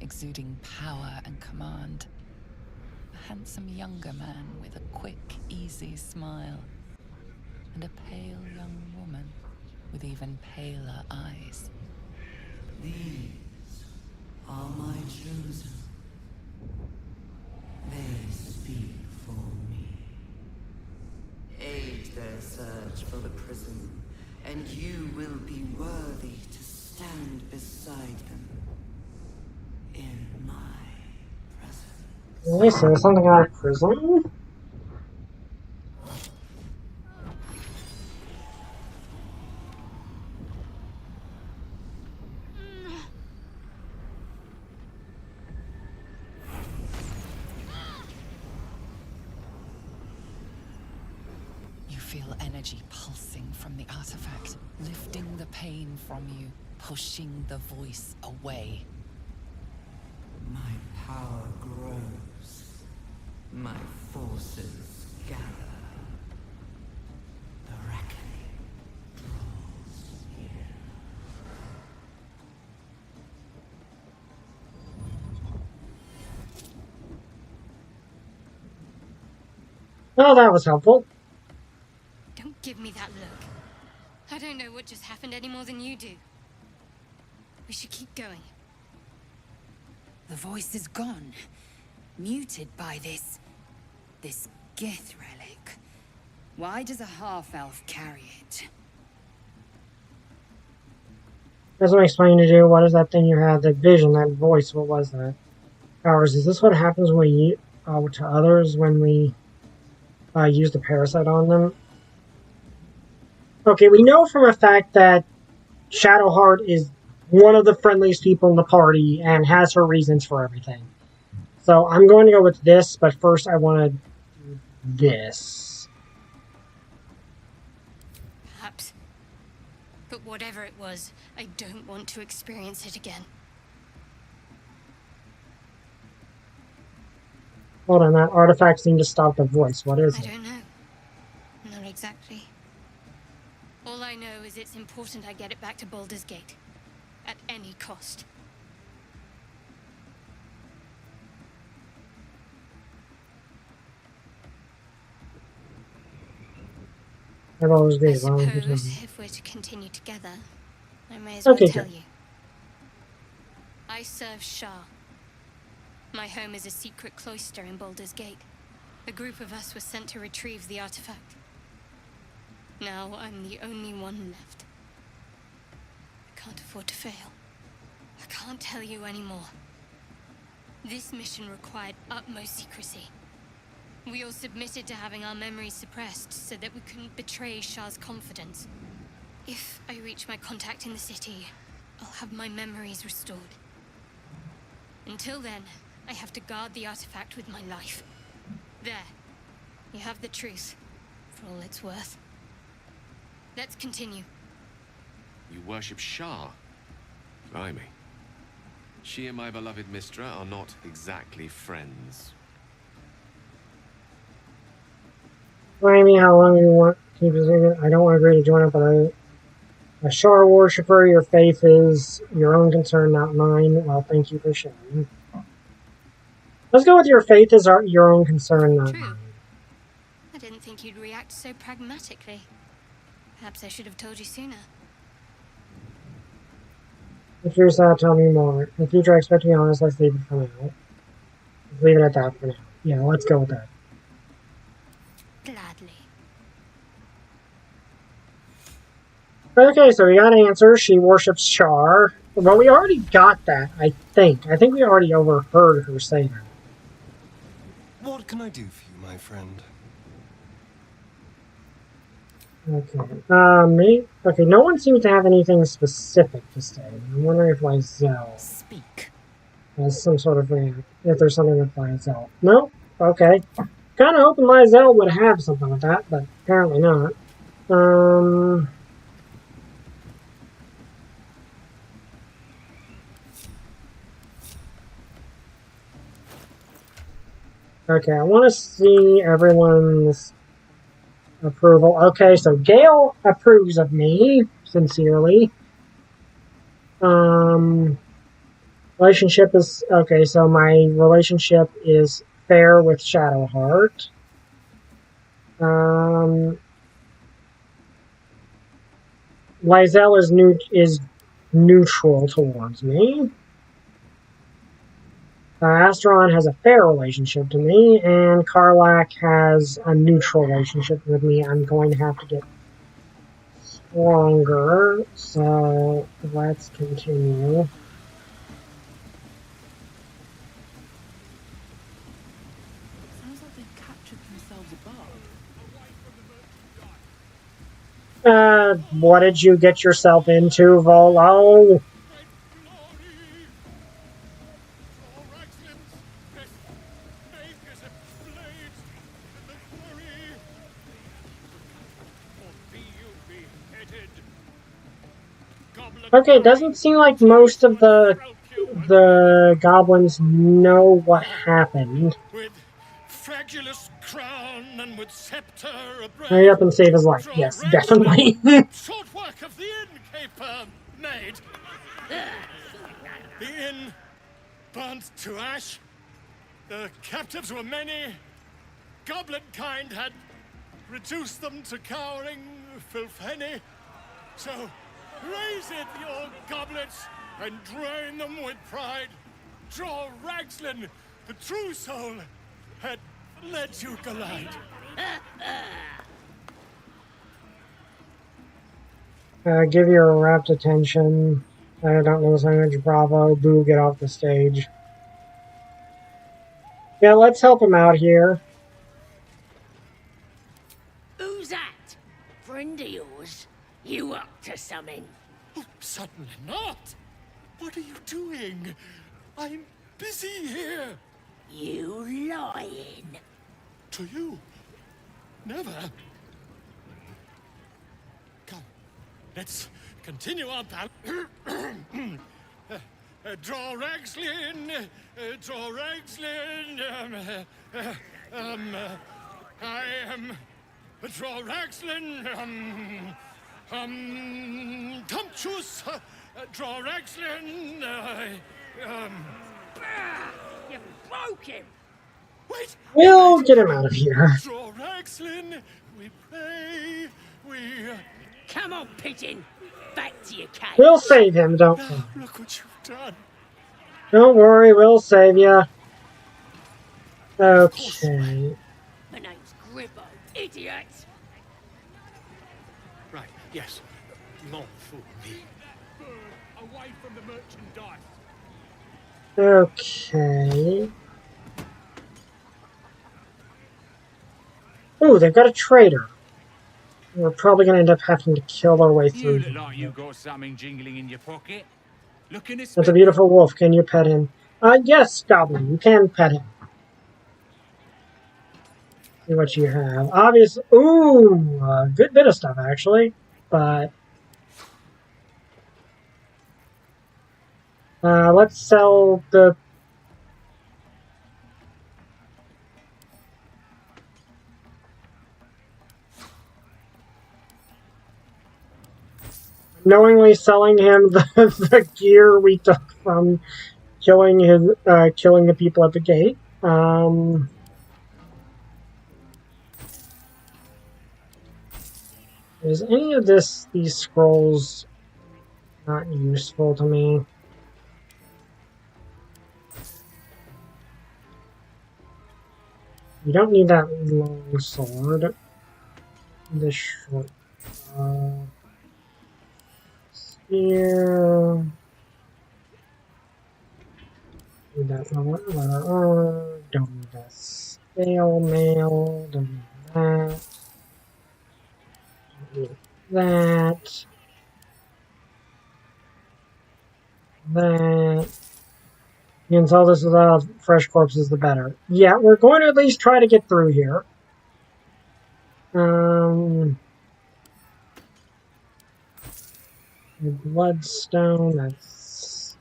[SPEAKER 5] exuding power and command. A handsome younger man with a quick, easy smile. And a pale young woman with even paler eyes.
[SPEAKER 10] These are my chosen. They speak for me. Aid their search for the prison, and you will be worthy to stand beside them in my presence.
[SPEAKER 1] Wait, so there's something out of prison?
[SPEAKER 5] You feel energy pulsing from the artifact, lifting the pain from you, pushing the voice away.
[SPEAKER 10] My power grows. My forces gather. The reckoning draws near.
[SPEAKER 1] Oh, that was helpful.
[SPEAKER 8] Don't give me that look. I don't know what just happened any more than you do. We should keep going.
[SPEAKER 11] The voice is gone. Muted by this Gith relic. Why does a half-elf carry it?
[SPEAKER 1] That's what I'm explaining to do. What is that thing you had? That vision, that voice, what was that? Powers, is this what happens when we to others when we use the parasite on them? Okay, we know from a fact that Shadowheart is one of the friendliest people in the party and has her reasons for everything. So I'm going to go with this, but first I want to do this.
[SPEAKER 8] Perhaps. But whatever it was, I don't want to experience it again.
[SPEAKER 1] Hold on, that artifact seemed to stop the voice. What is it?
[SPEAKER 8] I don't know. Not exactly. All I know is it's important I get it back to Baldur's Gate. At any cost. I suppose if we're to continue together, I may as well tell you. I serve Shah. My home is a secret cloister in Baldur's Gate. A group of us was sent to retrieve the artifact. Now I'm the only one left. I can't afford to fail. can't tell you anymore. This mission required utmost secrecy. We all submitted to having our memories suppressed so that we couldn't betray Shah's confidence. If I reach my contact in the city, I'll have my memories restored. Until then, I have to guard the artifact with my life. There. You have the truth, for all it's worth. Let's continue.
[SPEAKER 9] You worship Shah? Blimey. She and my beloved Mistra are not exactly friends.
[SPEAKER 1] Blimey, how long do you want to keep this? I don't want to agree to join up, but a Shah worshipper, your faith is your own concern, not mine. Well, thank you for sharing. Let's go with your faith is your own concern, not
[SPEAKER 8] True.
[SPEAKER 1] mine.
[SPEAKER 8] I didn't think you'd react so pragmatically. Perhaps I should have told you sooner.
[SPEAKER 1] If you're sad, tell me more. In the future, I expect to be honest. Let's leave it for now. Let's leave it at that for now. Yeah, let's go with that.
[SPEAKER 8] Gladly.
[SPEAKER 1] Okay, so we got an answer. She worships Shar. Well, we already got that, I think. I think we already overheard her say that.
[SPEAKER 4] What can I do for you, my friend?
[SPEAKER 1] Okay. Okay, no one seems to have anything specific to say. I'm wondering if Lizelle
[SPEAKER 11] Speak.
[SPEAKER 1] has some sort of if there's something with Lizelle. No? Okay. Kind of hoping Lizelle would have something with that, but apparently not. Okay, I want to see everyone's approval. Okay, so Gale approves of me, sincerely. Relationship is... Okay, so my relationship is fair with Shadowheart. Lizelle is neutral towards me. Astron has a fair relationship to me, and Karlak has a neutral relationship with me. I'm going to have to get stronger, so let's continue.
[SPEAKER 2] Sounds like they've captured themselves above.
[SPEAKER 1] What did you get yourself into, Volo? Okay, it doesn't seem like most of the goblins know what happened.
[SPEAKER 12] With fragulous crown and with scepter
[SPEAKER 1] Hurry up and save his life. Yes, definitely.
[SPEAKER 12] Short work of the innkeeper made. The inn burnt to ash. The captives were many. Goblin kind had reduced them to cowering filthenny. So raise it, your goblets, and drain them with pride. Draw Ragslin, the true soul, had led you glide.
[SPEAKER 1] Give your rapt attention. I don't know this language. Bravo. Boo, get off the stage. Yeah, let's help him out here.
[SPEAKER 13] Who's that? Friend of yours? You up to something?
[SPEAKER 12] Oh, certainly not. What are you doing? I'm busy here.
[SPEAKER 13] You lying.
[SPEAKER 12] To you? Never. Come, let's continue our battle. Draw Ragslin, draw Ragslin. I am draw Ragslin. Tumptuous, draw Ragslin.
[SPEAKER 13] You broke him.
[SPEAKER 12] Wait.
[SPEAKER 1] We'll get him out of here.
[SPEAKER 12] Draw Ragslin. We pray. We.
[SPEAKER 13] Come on, pigeon. Back to your cave.
[SPEAKER 1] We'll save him, don't worry.
[SPEAKER 12] Look what you've done.
[SPEAKER 1] Don't worry, we'll save you. Okay.
[SPEAKER 13] My name's Gribbo, idiot.
[SPEAKER 12] Right, yes. Not for me.
[SPEAKER 6] Away from the merchandise.
[SPEAKER 1] Okay. Ooh, they've got a traitor. We're probably going to end up having to kill our way through
[SPEAKER 6] You look
[SPEAKER 1] here.
[SPEAKER 6] like you got something jingling in your pocket. Looking to
[SPEAKER 1] That's a
[SPEAKER 6] spend
[SPEAKER 1] beautiful wolf. Can you pet him? Yes, Goblin. You can pet him. See what you have. Obvious. Ooh, a good bit of stuff, actually. But let's sell the... knowingly selling him the gear we took from killing the people at the gate. Is any of these scrolls not useful to me? You don't need that long sword. This short spear. Need that leather. Don't need that stale mail. Don't need that. Don't need that. That. You can sell this without fresh corpses, the better. Yeah, we're going to at least try to get through here. Bloodstone, that's...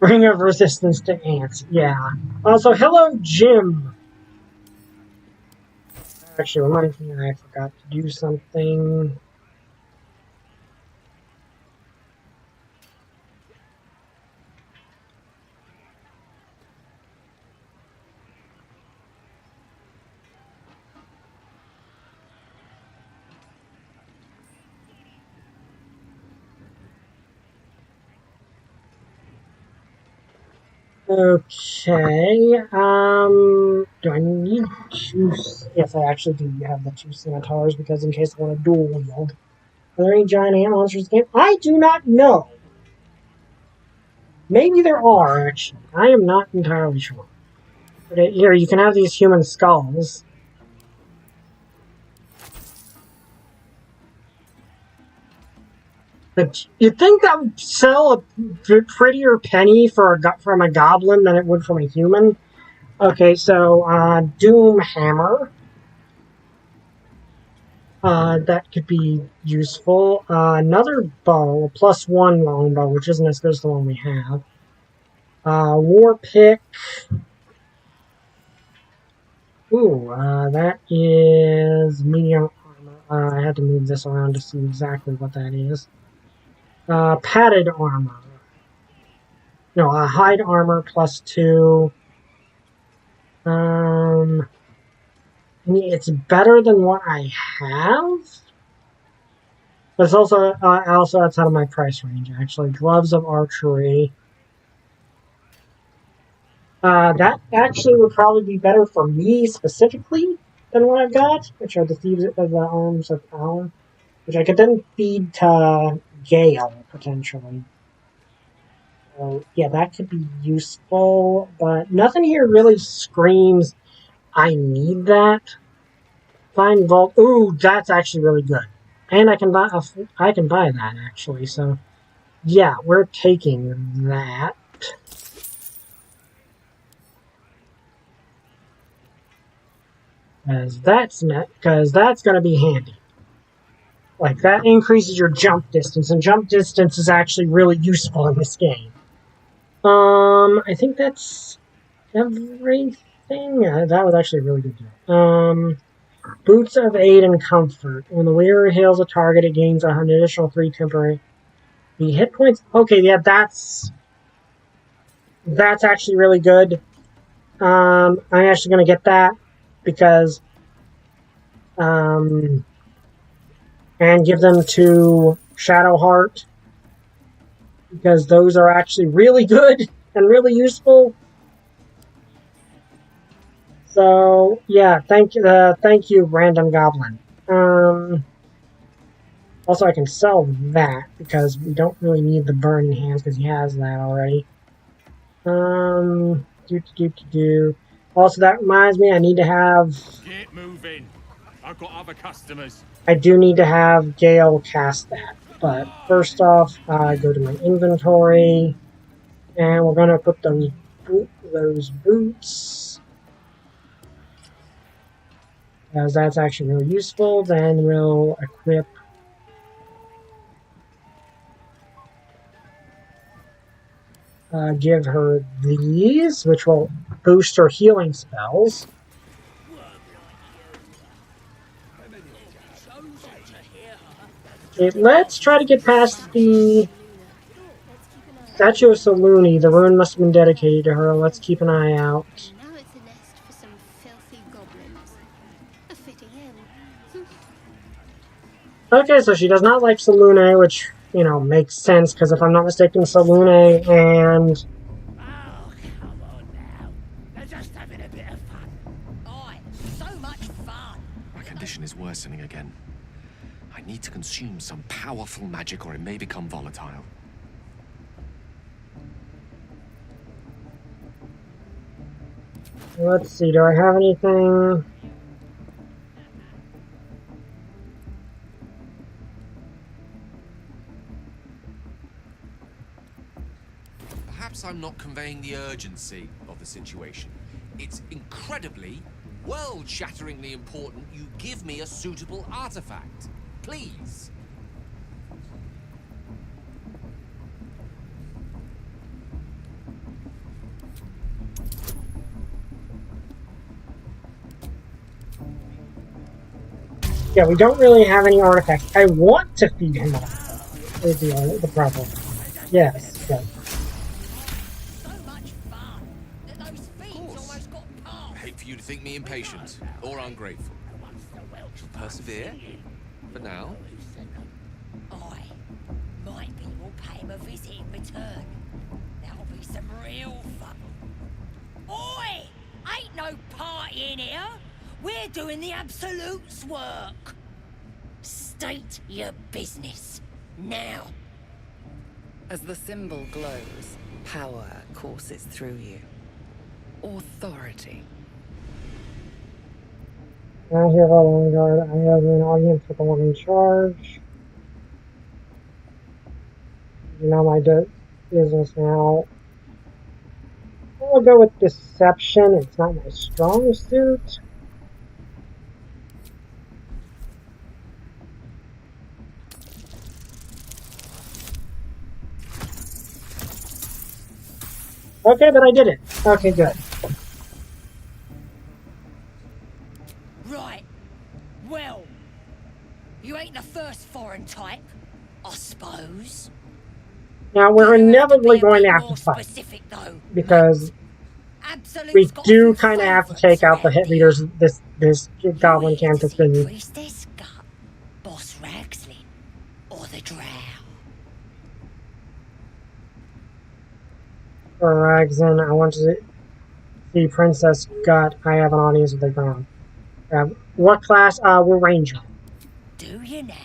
[SPEAKER 1] Ring of resistance to ants, yeah. Also, hello, Jim! Actually, reminds me I forgot to do something. Okay, do I need juice? Yes, I actually do have the two scimitars because in case I want to dual wield. Are there any giant ant monsters in the game? I do not know. Maybe there are, actually. I am not entirely sure. But here, you can have these human skulls. But you'd think that would sell a prettier penny from a goblin than it would from a human. Okay, so Doom Hammer. That could be useful. Another bow, a +1 longbow, which isn't as good as the one we have. War Pick. Ooh, that is medium armor. I had to move this around to see exactly what that is. Padded armor. No, hide armor +2. I mean, it's better than what I have. But it's also outside of my price range, actually. Gloves of archery. That actually would probably be better for me specifically than what I've got, which are the Thieves of the Arms of Power, which I could then feed to Gale, potentially. So, yeah, that could be useful, but nothing here really screams, I need that. Find Vault. Ooh, that's actually really good. And I can buy that, actually, so yeah, we're taking that. Because that's going to be handy. Like, that increases your jump distance, and jump distance is actually really useful in this game. I think that's everything. That was actually a really good deal. Boots of Aid and Comfort. When the wearer heals a target, it gains an additional 3 temporary hit points. Okay, yeah, that's actually really good. I'm actually going to get that because and give them to Shadow Heart, because those are actually really good and really useful. So yeah, thank you, Random Goblin. Also, I can sell that because we don't really need the burning hands because he has that already. Also, that reminds me, I need to have.
[SPEAKER 6] Get moving. I've got other customers.
[SPEAKER 1] I do need to have Gale cast that. But first off, go to my inventory, and we're gonna put those boots, as that's actually really useful. Then we'll equip. Give her these, which will boost her healing spells. Okay, let's try to get past the statue of Saluni. The ruin must have been dedicated to her. Let's keep an eye out.
[SPEAKER 8] Now it's a nest for some filthy goblins. A fitting end.
[SPEAKER 1] Okay, so she does not like Salune, which, you know, makes sense, because if I'm not mistaken, Salune and...
[SPEAKER 13] Oh, come on now. They're just having a bit of fun.
[SPEAKER 9] Oi, so much fun. My condition is worsening again. I need to consume some powerful magic or it may become volatile.
[SPEAKER 1] Let's see, do I have anything?
[SPEAKER 9] Perhaps I'm not conveying the urgency of the situation. It's incredibly, world-shatteringly important you give me a suitable artifact. Please.
[SPEAKER 1] Yeah, we don't really have any artifacts. I want to feed him up, is the problem. Yes, but...
[SPEAKER 9] I hate for you to think me impatient or ungrateful. Shall persevere. For now.
[SPEAKER 13] Maybe we'll pay him a visit in return. That'll be some real fun. Oi! Ain't no party in here. We're doing the Absolute's work. State your business. Now.
[SPEAKER 5] As the symbol glows, power courses through you. Authority.
[SPEAKER 1] I hear how long guard. I have an audience with the one in charge. You know my business now. I'll go with deception. It's not my strong suit. Okay, but I did it. Okay, good.
[SPEAKER 13] Right. Well, you ain't the first foreign type, I suppose.
[SPEAKER 1] Now, we're inevitably going to have to fight. Because we do kind of have to take out the hit leaders this goblin camp has been...
[SPEAKER 13] Priestess Gut, Boss Ragslin, or the Drow?
[SPEAKER 1] For Ragzin, I want to see Princess Gut. I have an audience with the ground. What class? We're Ranger.
[SPEAKER 13] Do you now?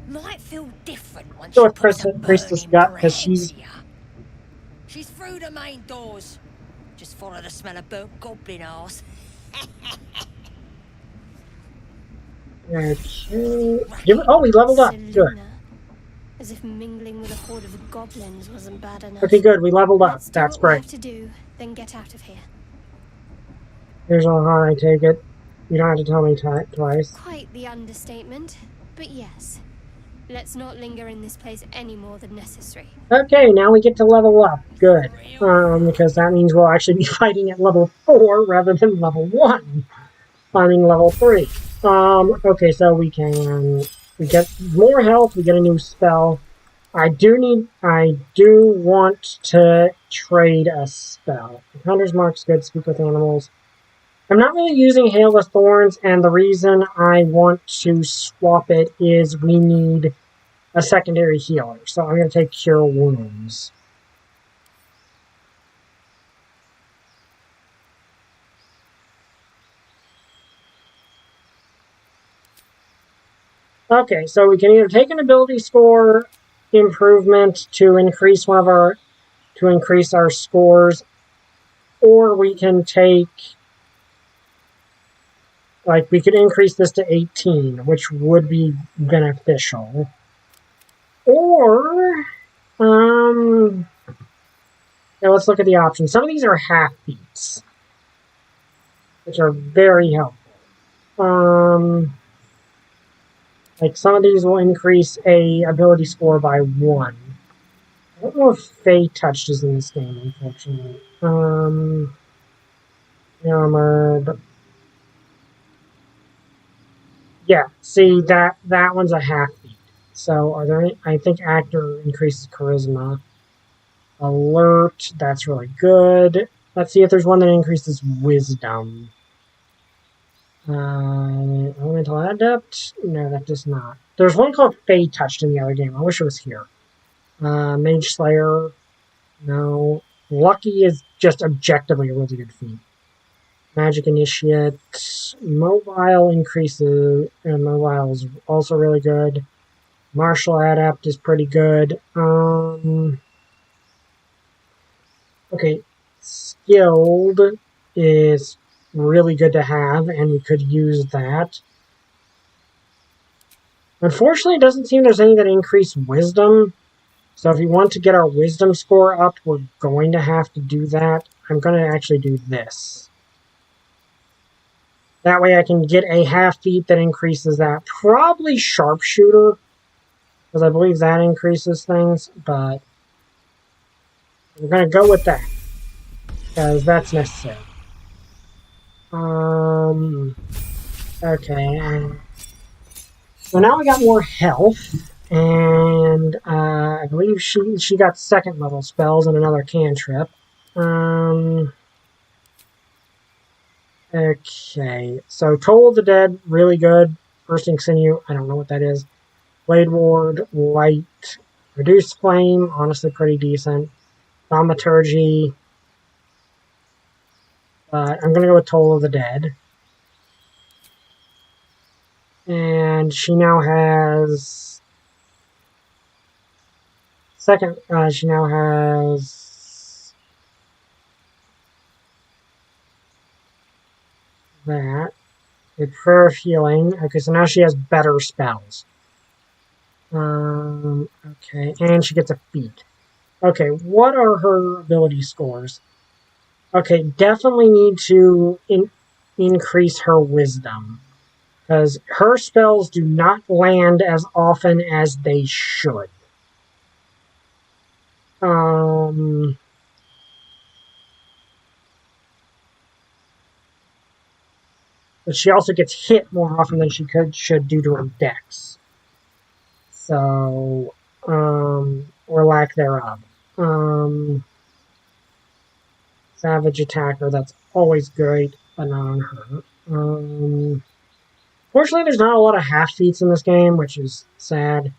[SPEAKER 13] Might feel different once
[SPEAKER 1] So
[SPEAKER 13] you
[SPEAKER 1] with
[SPEAKER 13] put
[SPEAKER 1] Princess Gut, because she's...
[SPEAKER 13] She's through the main doors. Just follow the smell of burnt goblin arse.
[SPEAKER 1] Okay. Oh, we leveled up. Good.
[SPEAKER 8] As if mingling with a horde of goblins wasn't bad enough.
[SPEAKER 1] Okay, good. We leveled up.
[SPEAKER 8] Let's do
[SPEAKER 1] That's
[SPEAKER 8] what we
[SPEAKER 1] great.
[SPEAKER 8] have to do, then get out of here.
[SPEAKER 1] Here's how I take it. You don't have to tell me twice.
[SPEAKER 8] Quite the understatement, but yes. Let's not linger in this place any more than necessary. Okay,
[SPEAKER 1] now we get to level up. Good. Because that means we'll actually be fighting at level 4 rather than level 1. I mean level 3. Okay, so we get more health, we get a new spell. I do want to trade a spell. Hunter's Mark's good, speak with animals. I'm not really using Hail of Thorns, and the reason I want to swap it is we need a secondary healer. So I'm going to take Cure Wounds. Okay, so we can either take an ability score improvement to increase our scores, or we can take, like, we could increase this to 18, which would be beneficial. Or, yeah, let's look at the options. Some of these are half beats, which are very helpful. Like, some of these will increase a ability score by 1. I don't know if Fey Touched is in this game, unfortunately. Armored. Yeah, see, that one's a half beat. So, are there any? I think Actor increases Charisma. Alert, that's really good. Let's see if there's one that increases Wisdom. Elemental Adept? No, that does not. There's one called Fey Touched in the other game. I wish it was here. Mage Slayer? No. Lucky is just objectively a really good feat. Magic Initiate. Mobile increases, and Mobile is also really good. Martial Adept is pretty good. Okay, Skilled is really good to have, and we could use that. Unfortunately, it doesn't seem there's any that increase Wisdom. So if we want to get our Wisdom score up, we're going to have to do that. I'm going to actually do this. That way I can get a half feat that increases that. Probably Sharpshooter, because I believe that increases things, but we're going to go with that, because that's necessary. Okay, so now we got more health, and I believe she got second level spells and another cantrip. Okay, so Toll of the Dead, really good. Bursting Sinew, I don't know what that is. Blade Ward, Light, Reduced Flame, honestly pretty decent. Thaumaturgy, but I'm going to go with Toll of the Dead. And she now has... she now has... that. A Prayer of Healing. Okay, so now she has better spells. Okay, and she gets a feat. Okay, what are her ability scores? Okay, definitely need to increase her Wisdom, because her spells do not land as often as they should. But she also gets hit more often than she should due to her dex. So, or lack thereof. Savage Attacker, that's always great, but not on her. Fortunately, there's not a lot of half feats in this game, which is sad.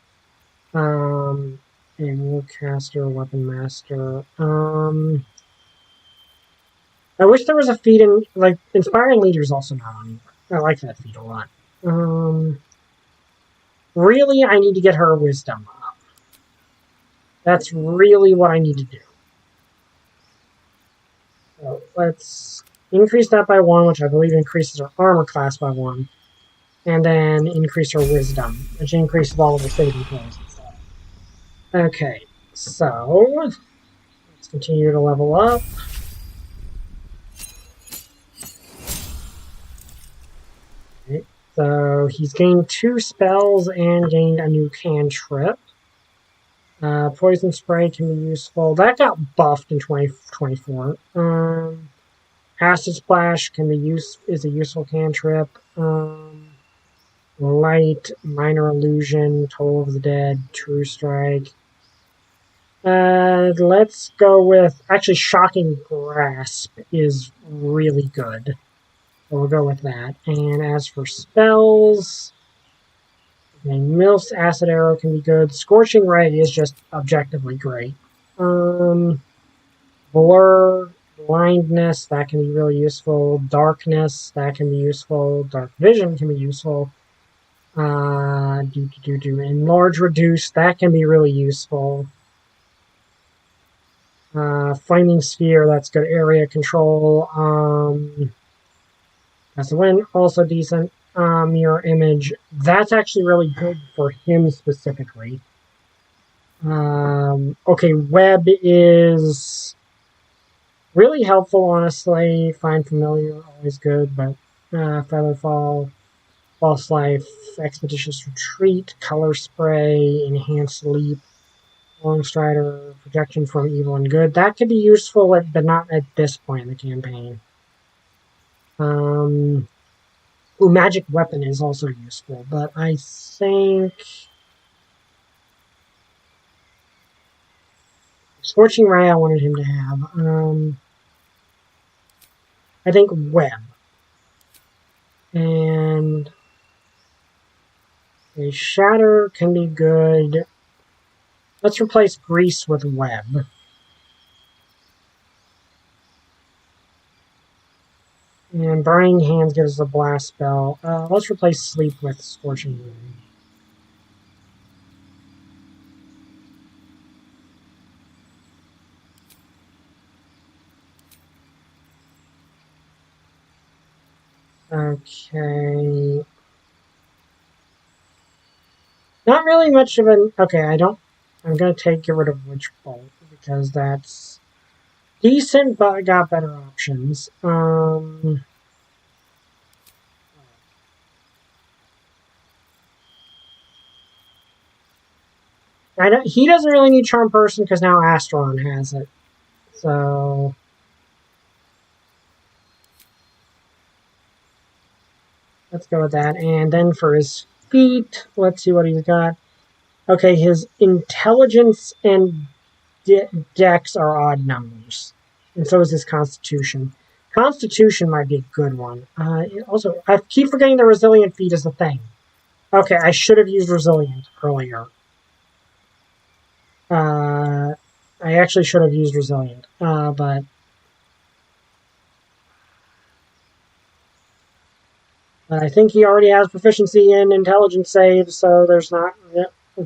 [SPEAKER 1] Caster, Weapon Master. I wish there was a feat in, like, Inspiring Leader is also not on either. I like that feat a lot. Really, I need to get her Wisdom up. That's really what I need to do. So let's increase that by 1, which I believe increases her armor class by 1. And then increase her Wisdom, which increases all of her saving throws and stuff. Okay, so let's continue to level up. Okay, so he's gained 2 spells and gained a new cantrip. Poison Spray can be useful. That got buffed in 2024. Acid Splash can be is a useful cantrip. Light, Minor Illusion, Toll of the Dead, True Strike. Let's go with... Actually, Shocking Grasp is really good. So we'll go with that. And as for spells, And Milf's Acid Arrow can be good. Scorching Ray is just objectively great. Blur, Blindness, that can be really useful. Darkness, that can be useful. Dark Vision can be useful. Enlarge, Reduce, that can be really useful. Flaming Sphere, that's good area control. That's the win, also decent. Mirror Image, that's actually really good for him specifically. Okay, Web is really helpful, honestly. Find Familiar, always good, but Featherfall, False Life, Expeditious Retreat, Color Spray, Enhanced Leap, Long Strider, Projection from Evil and Good. That could be useful, but not at this point in the campaign. Magic Weapon is also useful, but I think Scorching Ray I wanted him to have. I think Web. And a Shatter can be good. Let's replace Grease with Web. And Burning Hands gives us a blast spell. Let's replace Sleep with Scorching Ray. Okay. Not really much of an... Okay, I'm going to get rid of Witch Bolt because that's decent, but I got better options. He doesn't really need Charm Person because now Astron has it. So... let's go with that. And then for his feat, let's see what he's got. Okay, his intelligence and dex are odd numbers. And so is his constitution. Constitution might be a good one. Also, I keep forgetting the resilient feat is a thing. Okay, I should have used resilient earlier. I actually should have used resilient, but I think he already has proficiency in intelligence saves, so there's not...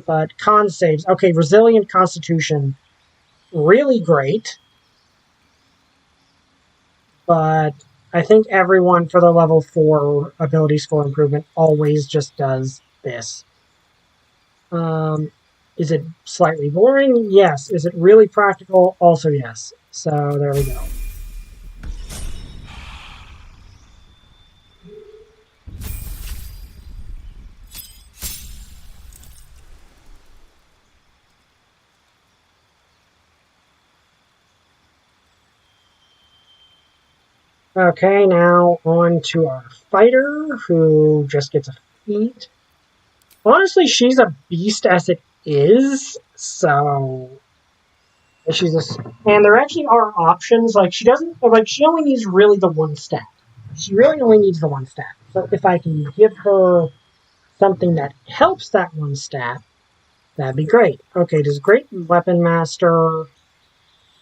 [SPEAKER 1] But con saves. Okay, resilient constitution. Really great. But I think everyone for the level 4 ability score improvement always just does this. Is it slightly boring? Yes. Is it really practical? Also yes. So there we go. Okay, now on to our fighter, who just gets a feat. Honestly, she's a beast as it is, so and there actually are options. Like she only needs really the one stat. She really only needs the one stat. So if I can give her something that helps that one stat, that'd be great. Okay, does Great Weapon Master.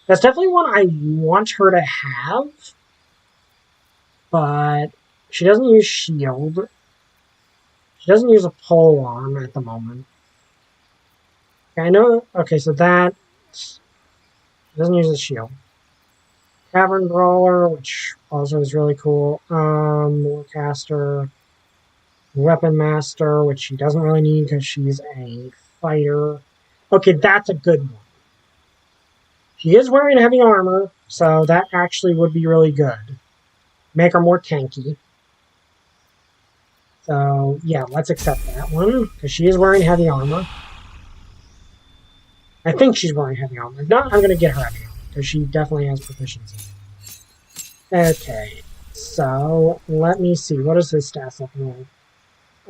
[SPEAKER 1] That's definitely one I want her to have. But she doesn't use shield. She doesn't use a pole arm at the moment. Okay, I know. Okay, so that doesn't use a shield. Cavern Brawler, which also is really cool. Warcaster, Weapon Master, which she doesn't really need because she's a fighter. Okay, that's a good one. She is wearing heavy armor, so that actually would be really good. Make her more tanky. So, yeah, let's accept that one, because she is wearing heavy armor. I think she's wearing heavy armor. If not, I'm going to get her heavy armor, because she definitely has proficiency. Okay, so, let me see. What is his stats looking like?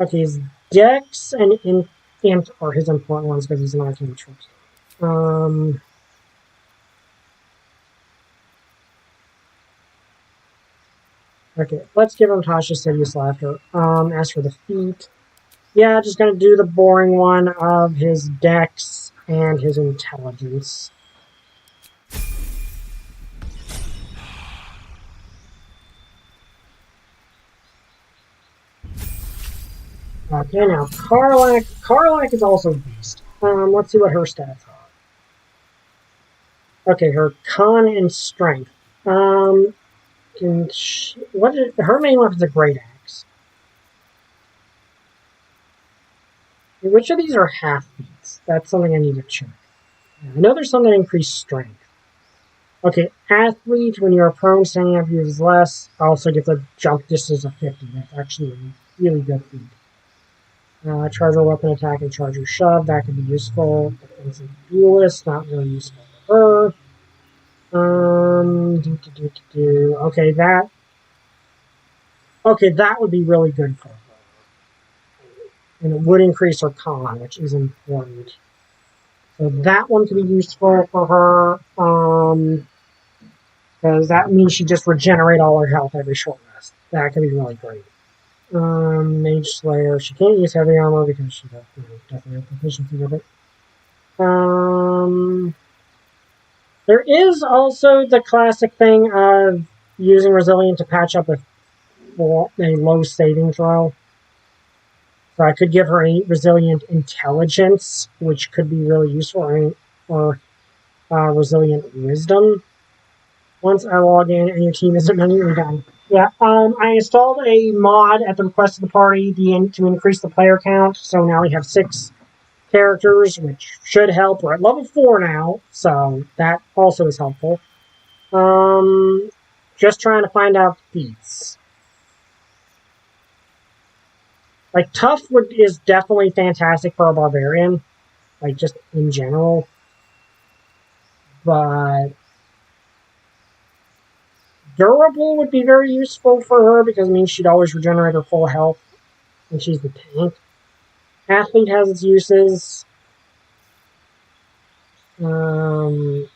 [SPEAKER 1] Okay, his Dex and Int are his important ones, because he's an arcane trickster. Okay, let's give him Tasha's Sidious Laughter. As for the feat, Yeah, just gonna do the boring one of his dex and his intelligence. Okay, now Karlak. Karlak is also a beast. Let's see what her stats are. Okay, her con and strength. Her main weapon is a great axe. Which of these are half beats? That's something I need to check. I know there's some that increase strength. Okay, athlete, when you are prone, standing up, uses less. Also gets a jump distance of 50. That's actually a really good feat. Charger weapon attack and charger shove, that could be useful. Defensive duelist, not really useful for her. Okay, that would be really good for her. And it would increase her con, which is important. So that one could be useful for her. Because that means she just regenerate all her health every short rest. That could be really great. Mage Slayer. She can't use heavy armor because she definitely has proficiency with it. There is also the classic thing of using Resilient to patch up a low saving throw. So I could give her a Resilient Intelligence, which could be really useful, or Resilient Wisdom. Once I log in and your team is immediately done. Yeah, I installed a mod at the request of the party to increase the player count, so now we have 6 characters, which should help. We're at level 4 now, so that also is helpful. Just trying to find out feats. Like, Tough is definitely fantastic for a barbarian, like, just in general. But Durable would be very useful for her because it means she'd always regenerate her full health, and she's the tank. Athlete has its uses. So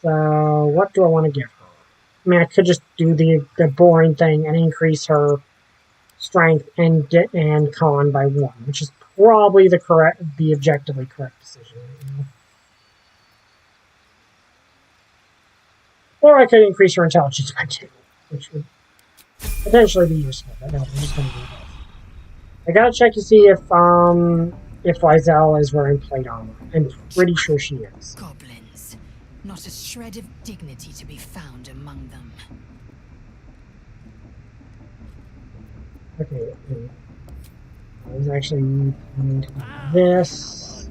[SPEAKER 1] what do I want to give her? I mean, I could just do the boring thing and increase her strength and con by 1, which is probably the objectively correct decision. Or I could increase her intelligence by 2, which would potentially be useful. But no, I'm just going to do that. I gotta check to see if Lizelle is wearing plate armor. I'm pretty sure she is.
[SPEAKER 11] Goblins. Not a shred of dignity to be found among them.
[SPEAKER 1] Okay. I was actually going to do this.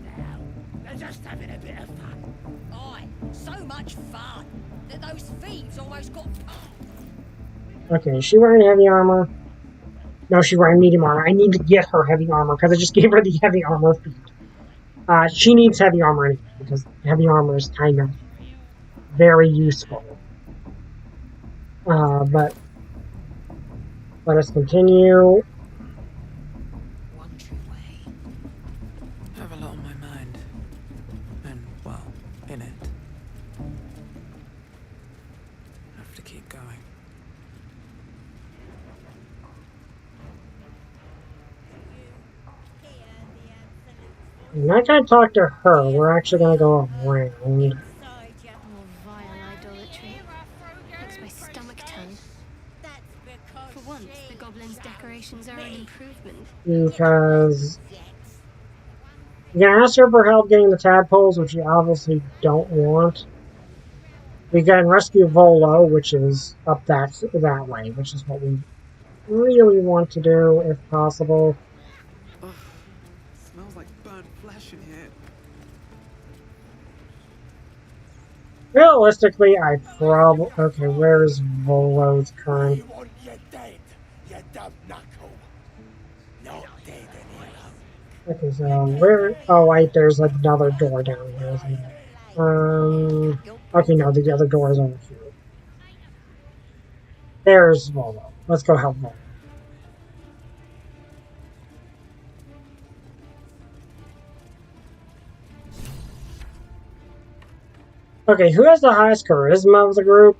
[SPEAKER 13] They're just having a bit of fun. Aye, so much fun that those thieves almost got pumped.
[SPEAKER 1] Okay, is she wearing heavy armor? No, she's wearing medium armor. I need to get her heavy armor because I just gave her the heavy armor feat. She needs heavy armor anyway because heavy armor is kind of very useful. But let us continue.
[SPEAKER 3] One true way. I have a lot on my mind. And, well, in it. I have to keep going.
[SPEAKER 1] I'm not going to talk to her. We're actually going to go around.
[SPEAKER 8] More vile idolatry. Makes my stomach turn. For once, the goblins' decorations are an improvement.
[SPEAKER 1] Because you can ask her for help getting the tadpoles, which you obviously don't want. We can rescue Volo, which is up that way, which is what we really want to do, if possible.
[SPEAKER 3] Ugh, smells like burnt flesh in here.
[SPEAKER 1] Realistically, I probably... Okay, where's Volo's current... Okay, so where... Oh, wait, there's another door down here, isn't there? Okay, no, the other door is over here. There's Volo. Let's go help Volo. Okay, who has the highest charisma of the group?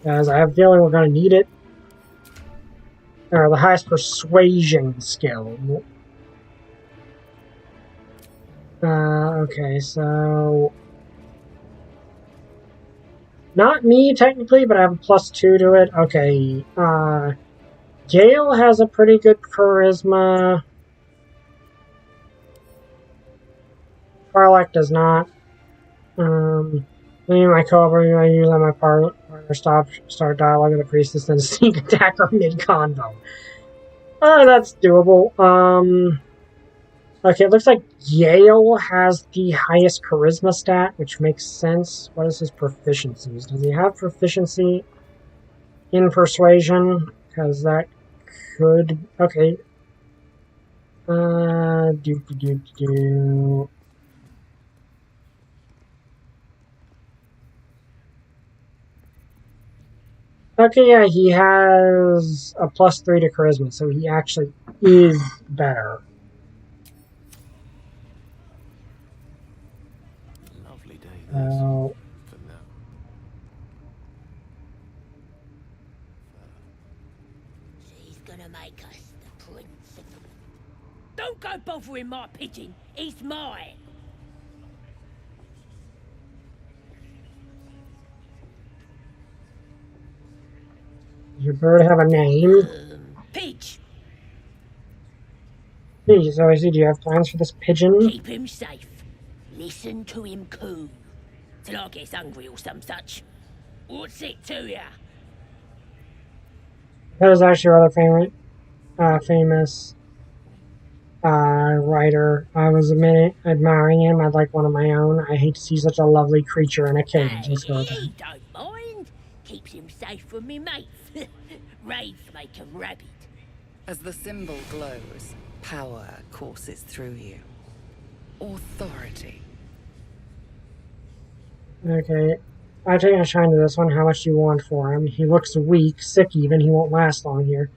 [SPEAKER 1] As I have a feeling we're going to need it. The highest persuasion skill. Okay, so... Not me, technically, but I have a +2 to it. Okay, Gale has a pretty good charisma. Karlak does not. Me and my co-operator, I use on my partner start dialogue with the priestess, then sneak attack her mid-convo. That's doable. Okay, it looks like Yale has the highest charisma stat, which makes sense. What is his proficiencies? Does he have proficiency in persuasion? Because that could... Okay. Okay, yeah, he has a +3 to charisma, so he actually is better.
[SPEAKER 4] Lovely day this. For now.
[SPEAKER 13] She's gonna make us the principal. Don't go bothering my pigeon. He's mine.
[SPEAKER 1] Does your bird have a name?
[SPEAKER 13] Pidge.
[SPEAKER 1] Please, so I see, do you have plans for this pigeon?
[SPEAKER 13] Keep him safe. Listen to him coo. Till I get hungry or some such. What's it to ya?
[SPEAKER 1] That is actually your other famous writer. I was admiring him. I'd like one of my own. I hate to see such a lovely creature in a cage. Let's go with him.
[SPEAKER 13] He don't mind. Keeps him safe from me mates. Raids make him rabid.
[SPEAKER 5] As the symbol glows, power courses through you. Authority.
[SPEAKER 1] Okay. I've taken a shine to this one. How much do you want for him? He looks weak, sick even. He won't last long here.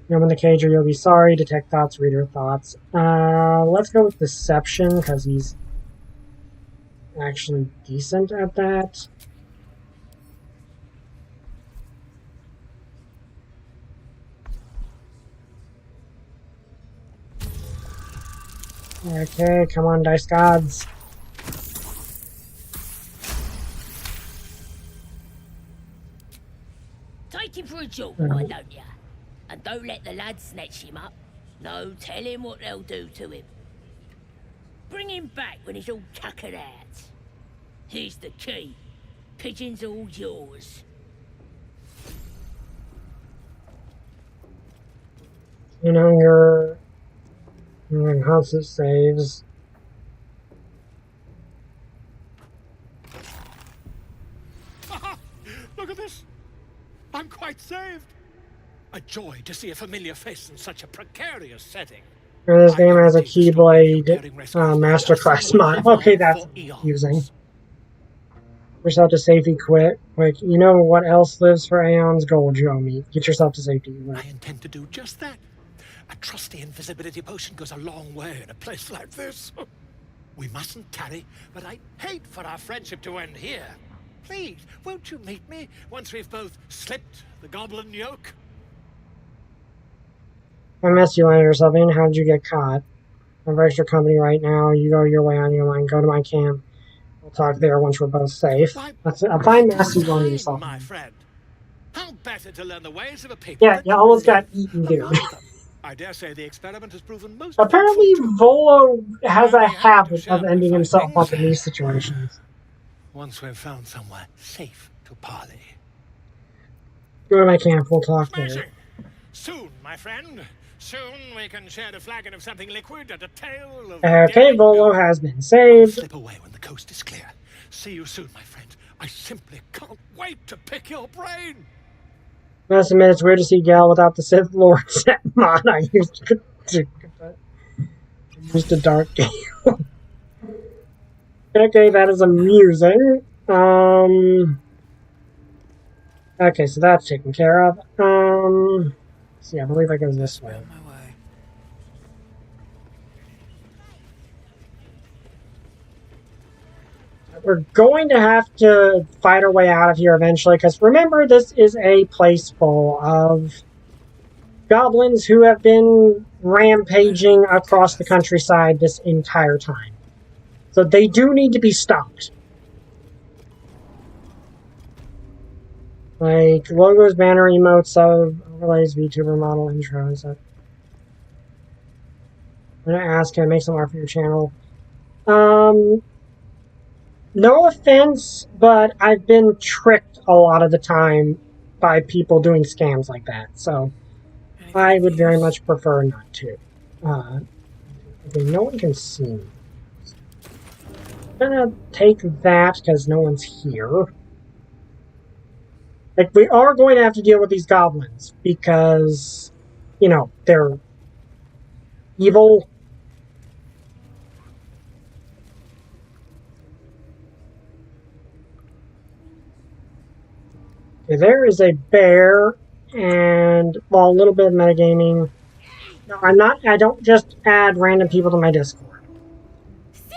[SPEAKER 1] You'll in the cage or you'll be sorry. Detect thoughts, reader thoughts. Let's go with deception, because he's actually decent at that. Okay, come on, dice gods.
[SPEAKER 13] Take him for a joke, why don't ya? And don't let the lads snatch him up. No, tell him what they'll do to him. Bring him back when he's all tuckered out. Here's the key. Pigeon's all yours.
[SPEAKER 1] You know, your constant saves.
[SPEAKER 12] Look at this. I'm quite saved. A joy to see a familiar face in such a precarious setting.
[SPEAKER 1] This game has a Keyblade Masterclass mod. Okay, that's confusing. Yourself to safety quick. You know what else lives for Aeon's Gold, Yomi? Get yourself to safety.
[SPEAKER 12] I intend to do just that. A trusty invisibility potion goes a long way in a place like this. We mustn't tarry, but I hate for our friendship to end here. Please, won't you meet me once we've both slipped the goblin yoke?
[SPEAKER 1] I messed you landed yourself in. How did you get caught? I'm for extra company right now. You go your way on your line. Go to my camp. We'll talk there once we're both safe. That's a fine mess you landed yourself in.
[SPEAKER 12] My friend. How better to learn the ways of a people.
[SPEAKER 1] Yeah, you almost got eaten, dude.
[SPEAKER 12] I dare say the experiment has proven most.
[SPEAKER 1] Apparently, Volo has a habit of ending himself up in these situations.
[SPEAKER 12] Once we've found somewhere safe to parley.
[SPEAKER 1] Go to my camp. We'll talk there.
[SPEAKER 12] Soon, my friend. Soon we can share a flagon of something liquid and a tale of...
[SPEAKER 1] Okay, Volo has been saved.
[SPEAKER 12] Slip away when the coast is clear. See you soon, my friend. I simply can't wait to pick your brain.
[SPEAKER 1] I must admit, it's weird to see Gal without the Sith Lord set mod I used to Dark Gale. Okay, that is amusing. Okay, so that's taken care of. See, I believe it goes this way. We're going to have to fight our way out of here eventually, because remember, this is a place full of goblins who have been rampaging across the countryside this entire time. So they do need to be stopped. Like, logos, banner, emotes, sub, overlays, VTuber model, intros. I'm going to ask, can I make some art for your channel? No offense, but I've been tricked a lot of the time by people doing scams like that, so I would very much prefer not to. Okay, no one can see me. I'm gonna take that because no one's here. Like, we are going to have to deal with these goblins because, you know, they're evil. Okay, there is a bear and, well, a little bit of metagaming. No, I don't just add random people to my Discord.
[SPEAKER 13] See?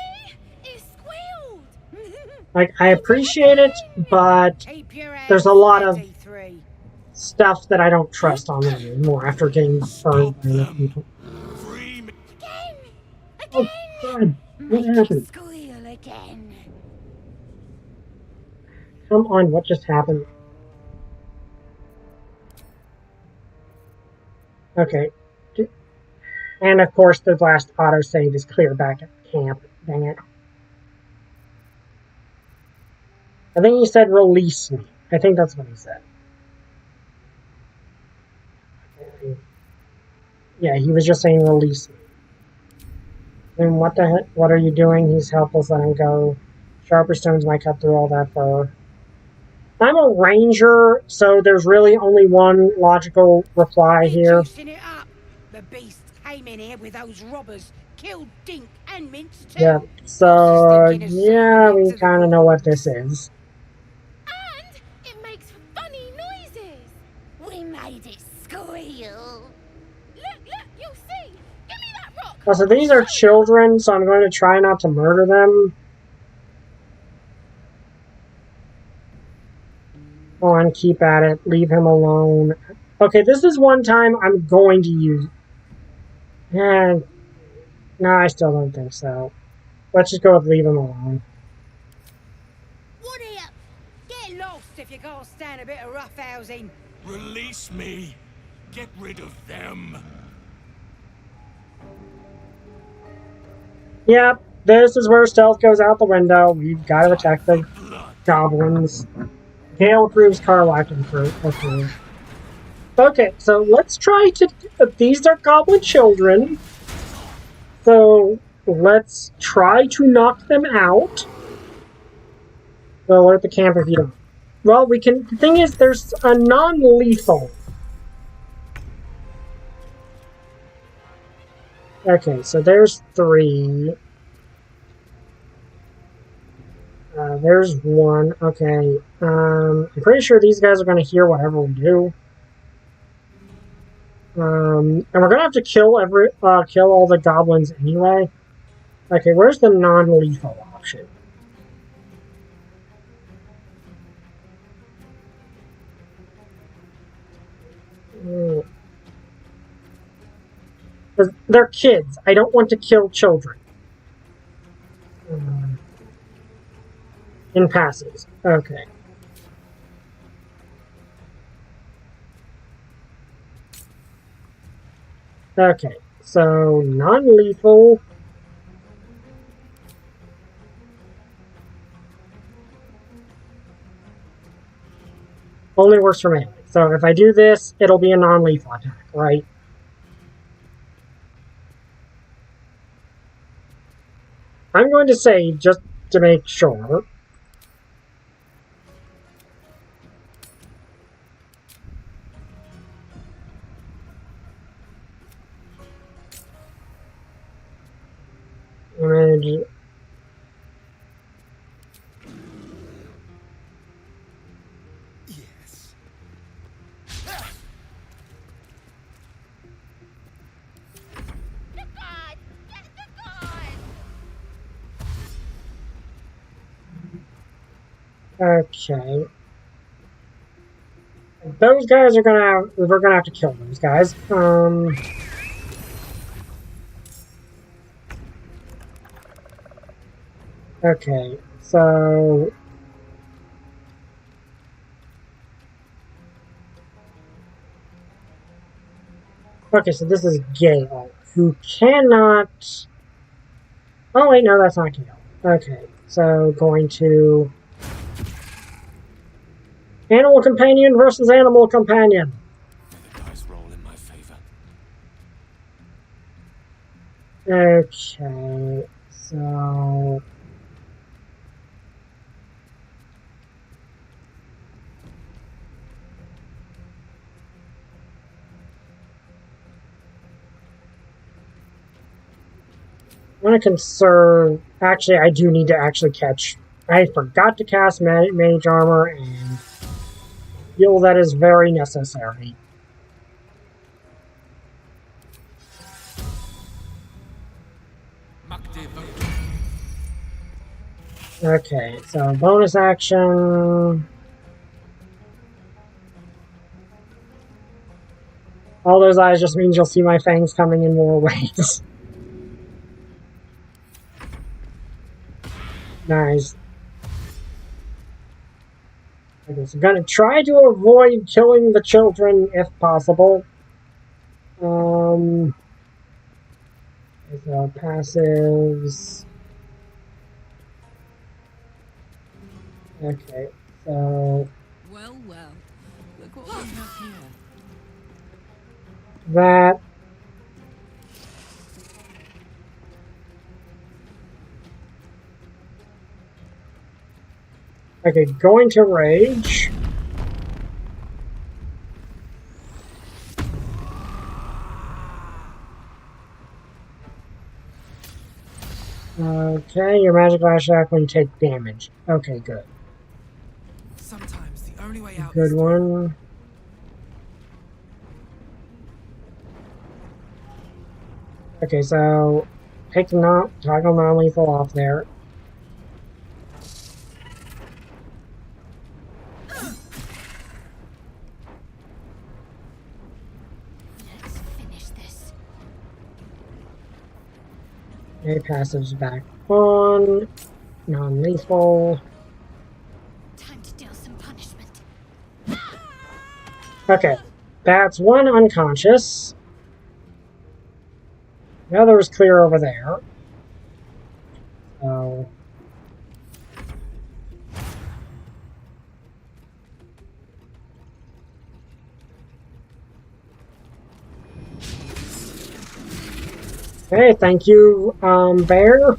[SPEAKER 13] It squealed!
[SPEAKER 1] Like, I appreciate it, but there's a lot of stuff that I don't trust on there anymore after getting burned by enough people. Oh, God. What happened?
[SPEAKER 13] Squeal again.
[SPEAKER 1] Come on, what just happened? Okay. And of course, the last autosave is clear back at camp. Dang it. I think he said release me. I think that's what he said. Yeah, he was just saying release me. And what the heck? What are you doing? He's helpless, let him go. Sharper stones might cut through all that fur. I'm a ranger, so there's really only one logical reply here.
[SPEAKER 13] It up. The beast came in here with those robbers, killed Dink and Mince too.
[SPEAKER 1] Yeah, so yeah, we kind of know what this is.
[SPEAKER 13] And it makes funny noises. We made it squeal. Look, you'll see. Give me that rock.
[SPEAKER 1] Oh, so these are children, so I'm going to try not to murder them. Go on, keep at it. Leave him alone. Okay, this is one time I'm going to use... And no, I still don't think so. Let's just go with leave him alone.
[SPEAKER 13] Woody up. Get lost if you can't stand a bit of roughhousing.
[SPEAKER 12] Release me. Get rid of them.
[SPEAKER 1] Yep, this is where stealth goes out the window. We've got to attack the goblins. Gale approves, Carlac approves. Okay, so let's try to... These are goblin children. So let's try to knock them out. Well, alert the camp if you don't. Well, we can... The thing is, there's a non-lethal. Okay, so there's 3. There's 1. Okay, I'm pretty sure these guys are going to hear whatever we do. And we're going to have to kill all the goblins anyway. Okay, where's the non-lethal option? Because they're kids. I don't want to kill children. In passes. Okay. Okay, so non-lethal. Only works for melee. So if I do this, it'll be a non-lethal attack, right? I'm going to save just to make sure. Image.
[SPEAKER 12] Yes.
[SPEAKER 1] Okay. Those guys are we're gonna have to kill those guys. Okay, so okay, so this is Gale, who cannot. Oh wait, no, that's not Gale. Okay, so going to Animal Companion versus Animal Companion.
[SPEAKER 4] May the dice roll in my favor.
[SPEAKER 1] Okay, so I'm going to conserve. Actually, I do need to actually catch. I forgot to cast Mage Armor and feel that is very necessary. Okay, so bonus action. All those eyes just means you'll see my fangs coming in more ways. Nice. Okay, so I'm gonna try to avoid killing the children if possible. So passives. Okay, so
[SPEAKER 2] Well, look what we have here.
[SPEAKER 1] That. Okay, going to rage. Okay, your magic lash attack when you take damage. Okay, good.
[SPEAKER 3] Sometimes the only way out.
[SPEAKER 1] Good one. Okay, so take toggle non-lethal off there.
[SPEAKER 7] Let's finish this.
[SPEAKER 1] Okay, passives back on. Non-lethal.
[SPEAKER 7] Time to deal some punishment.
[SPEAKER 1] Okay, that's one unconscious. The other is clear over there. So. Okay, thank you, Bear.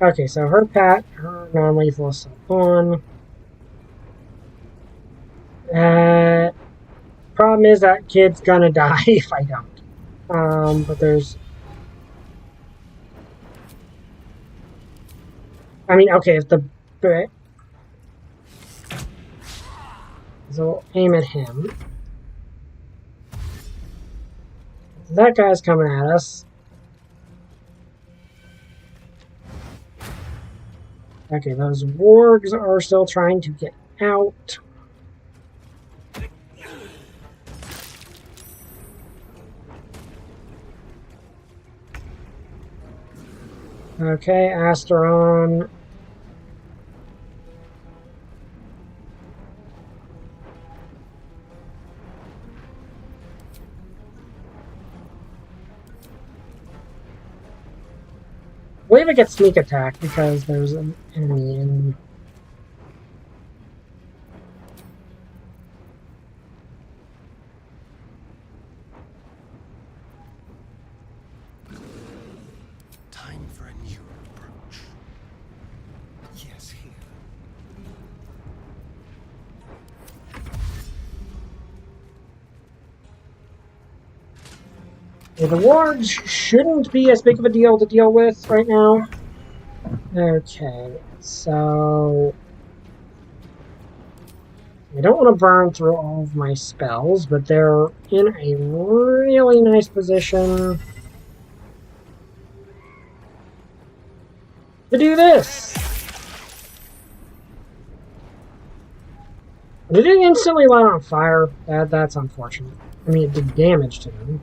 [SPEAKER 1] Okay, so her non-lethal is still on. Problem is that kid's gonna die if I don't. But there's... I mean, okay, if the... So we'll aim at him. That guy's coming at us. Okay, those wargs are still trying to get out. Okay, Asteron. I believe it gets sneak attack because there's an enemy in.
[SPEAKER 4] Time for a new approach. Yes, here.
[SPEAKER 1] The wards shouldn't be as big of a deal to deal with right now. Okay. So I don't want to burn through all of my spells, but they're in a really nice position to do this. Did it instantly light on fire? That's unfortunate. I mean, it did damage to them.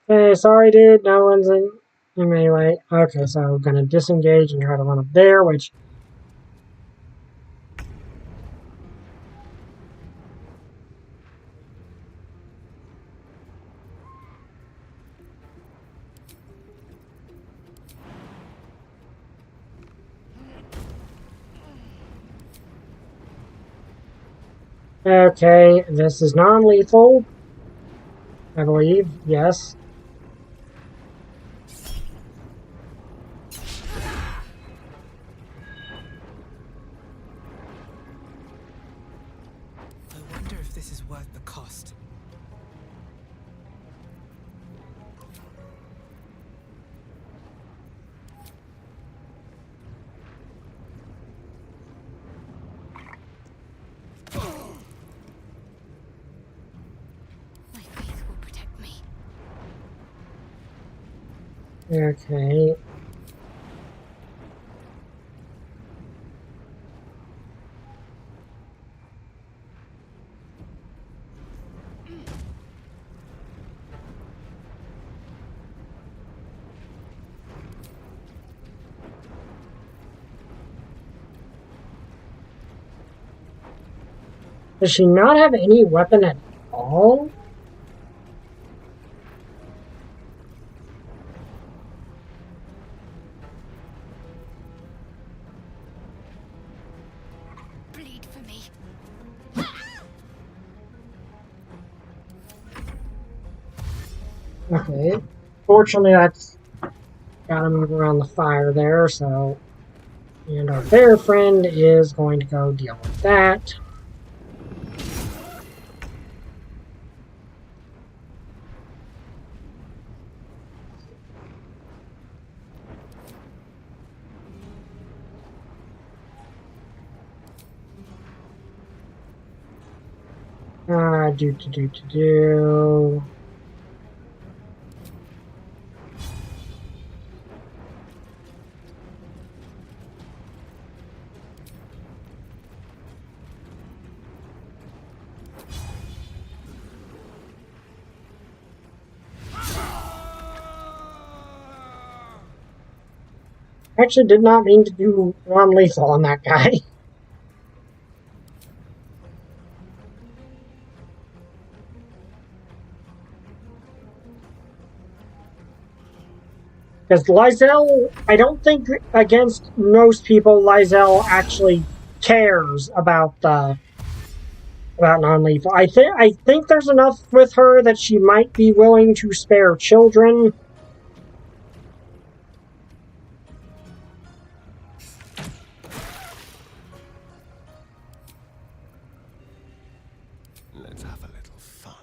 [SPEAKER 1] Hey, sorry dude, no one's in melee. Okay, so I'm gonna disengage and try to run up there, which... Okay, this is non-lethal, I believe, yes.
[SPEAKER 3] I wonder if this is worth the cost.
[SPEAKER 7] My faith will protect me.
[SPEAKER 1] Okay. Does she not have any weapon at all?
[SPEAKER 7] Bleed for me.
[SPEAKER 1] Okay. Fortunately, that's got to move around the fire there, so... And our bear friend is going to go deal with that. Do. Actually did not mean to do non-lethal on that guy. Because Lizelle, I don't think against most people, Lizelle actually cares about non-lethal. I think there's enough with her that she might be willing to spare children.
[SPEAKER 4] Let's have a little fun.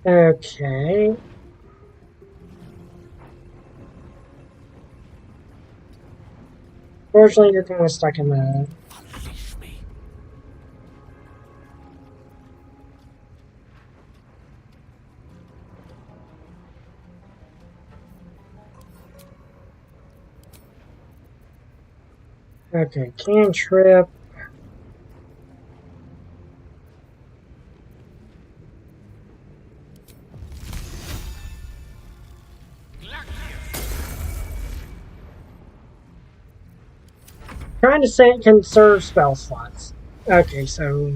[SPEAKER 1] Okay. Fortunately, you're kind of stuck in the... Okay, cantrip. Trying to conserve spell slots. Okay, so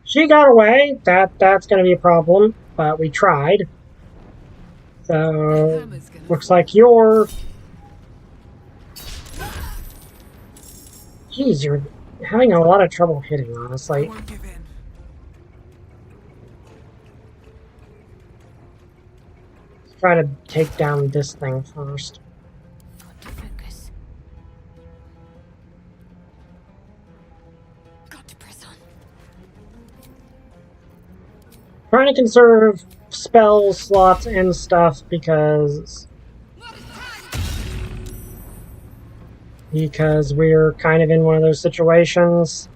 [SPEAKER 1] she got away. That's going to be a problem, but we tried. So looks like you're. Geez, you're having a lot of trouble hitting, honestly. Let's try to take down this thing first.
[SPEAKER 7] Got to focus. Got to press on.
[SPEAKER 1] Trying to conserve spell slots and stuff because we're kind of in one of those situations.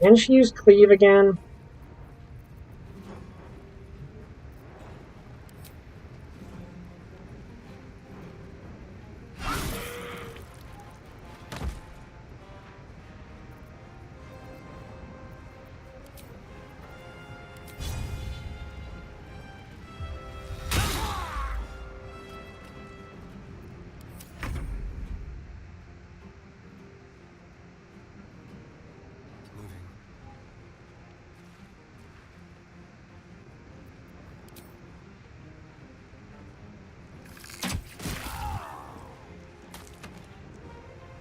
[SPEAKER 1] Can she use cleave again?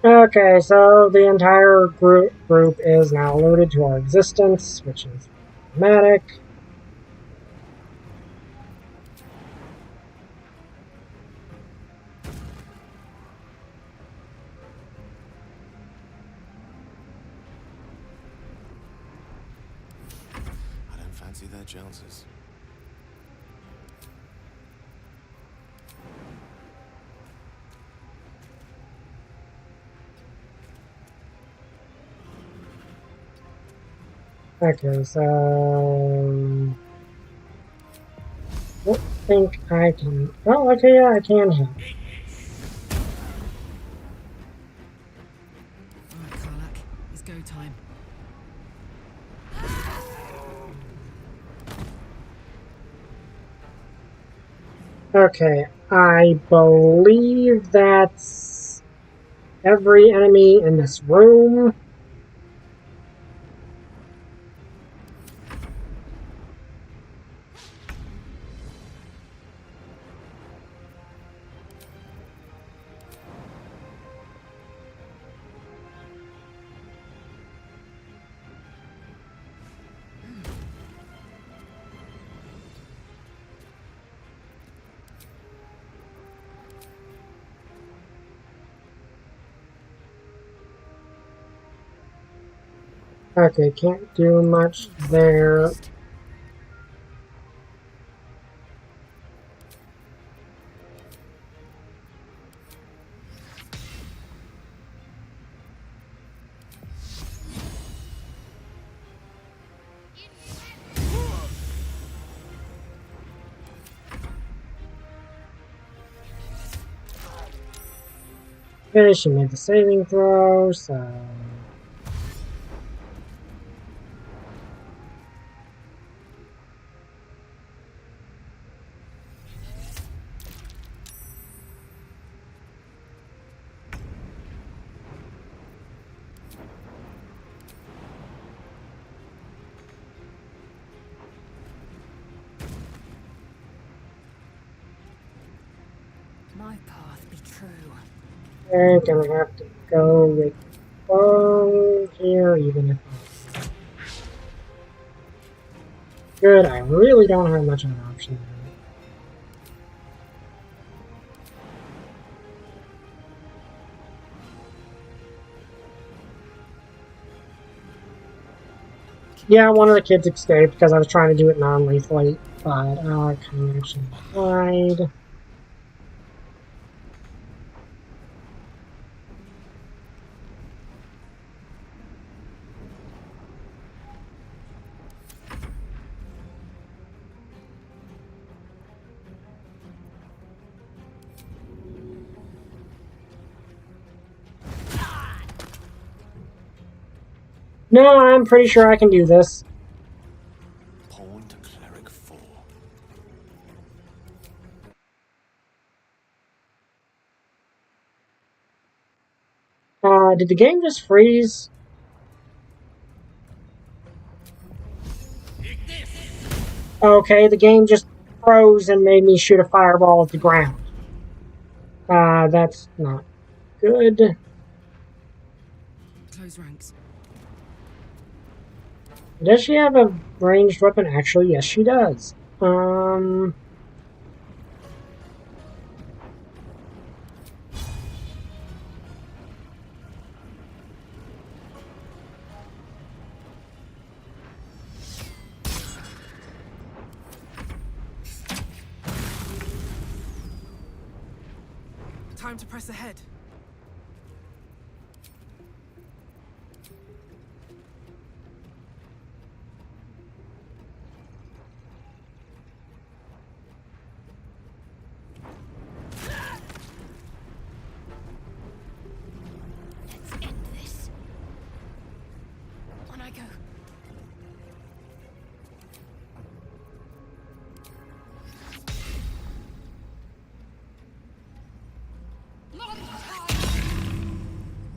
[SPEAKER 1] Okay, so the entire group is now alerted to our existence, which is problematic.
[SPEAKER 14] I don't fancy their chances.
[SPEAKER 1] Okay, so I don't think I can. Oh, okay, yeah, I can hit.
[SPEAKER 2] Alright, Karlak, it's go time.
[SPEAKER 1] Okay, I believe that's every enemy in this room. Okay, can't do much there. Okay, she made the saving throw, so...
[SPEAKER 11] My path be true.
[SPEAKER 1] We're gonna have to go with bow here, even if I... Good, I really don't have much of an option there. Yeah, one of the kids escaped because I was trying to do it non-lethally, but I can actually hide. No, I'm pretty sure I can do this. Did the game just freeze? Okay, the game just froze and made me shoot a fireball at the ground. That's not good.
[SPEAKER 2] Close ranks.
[SPEAKER 1] Does she have a ranged weapon? Actually, yes, she does.
[SPEAKER 3] Time to press ahead.
[SPEAKER 8] Let's end this. On I go.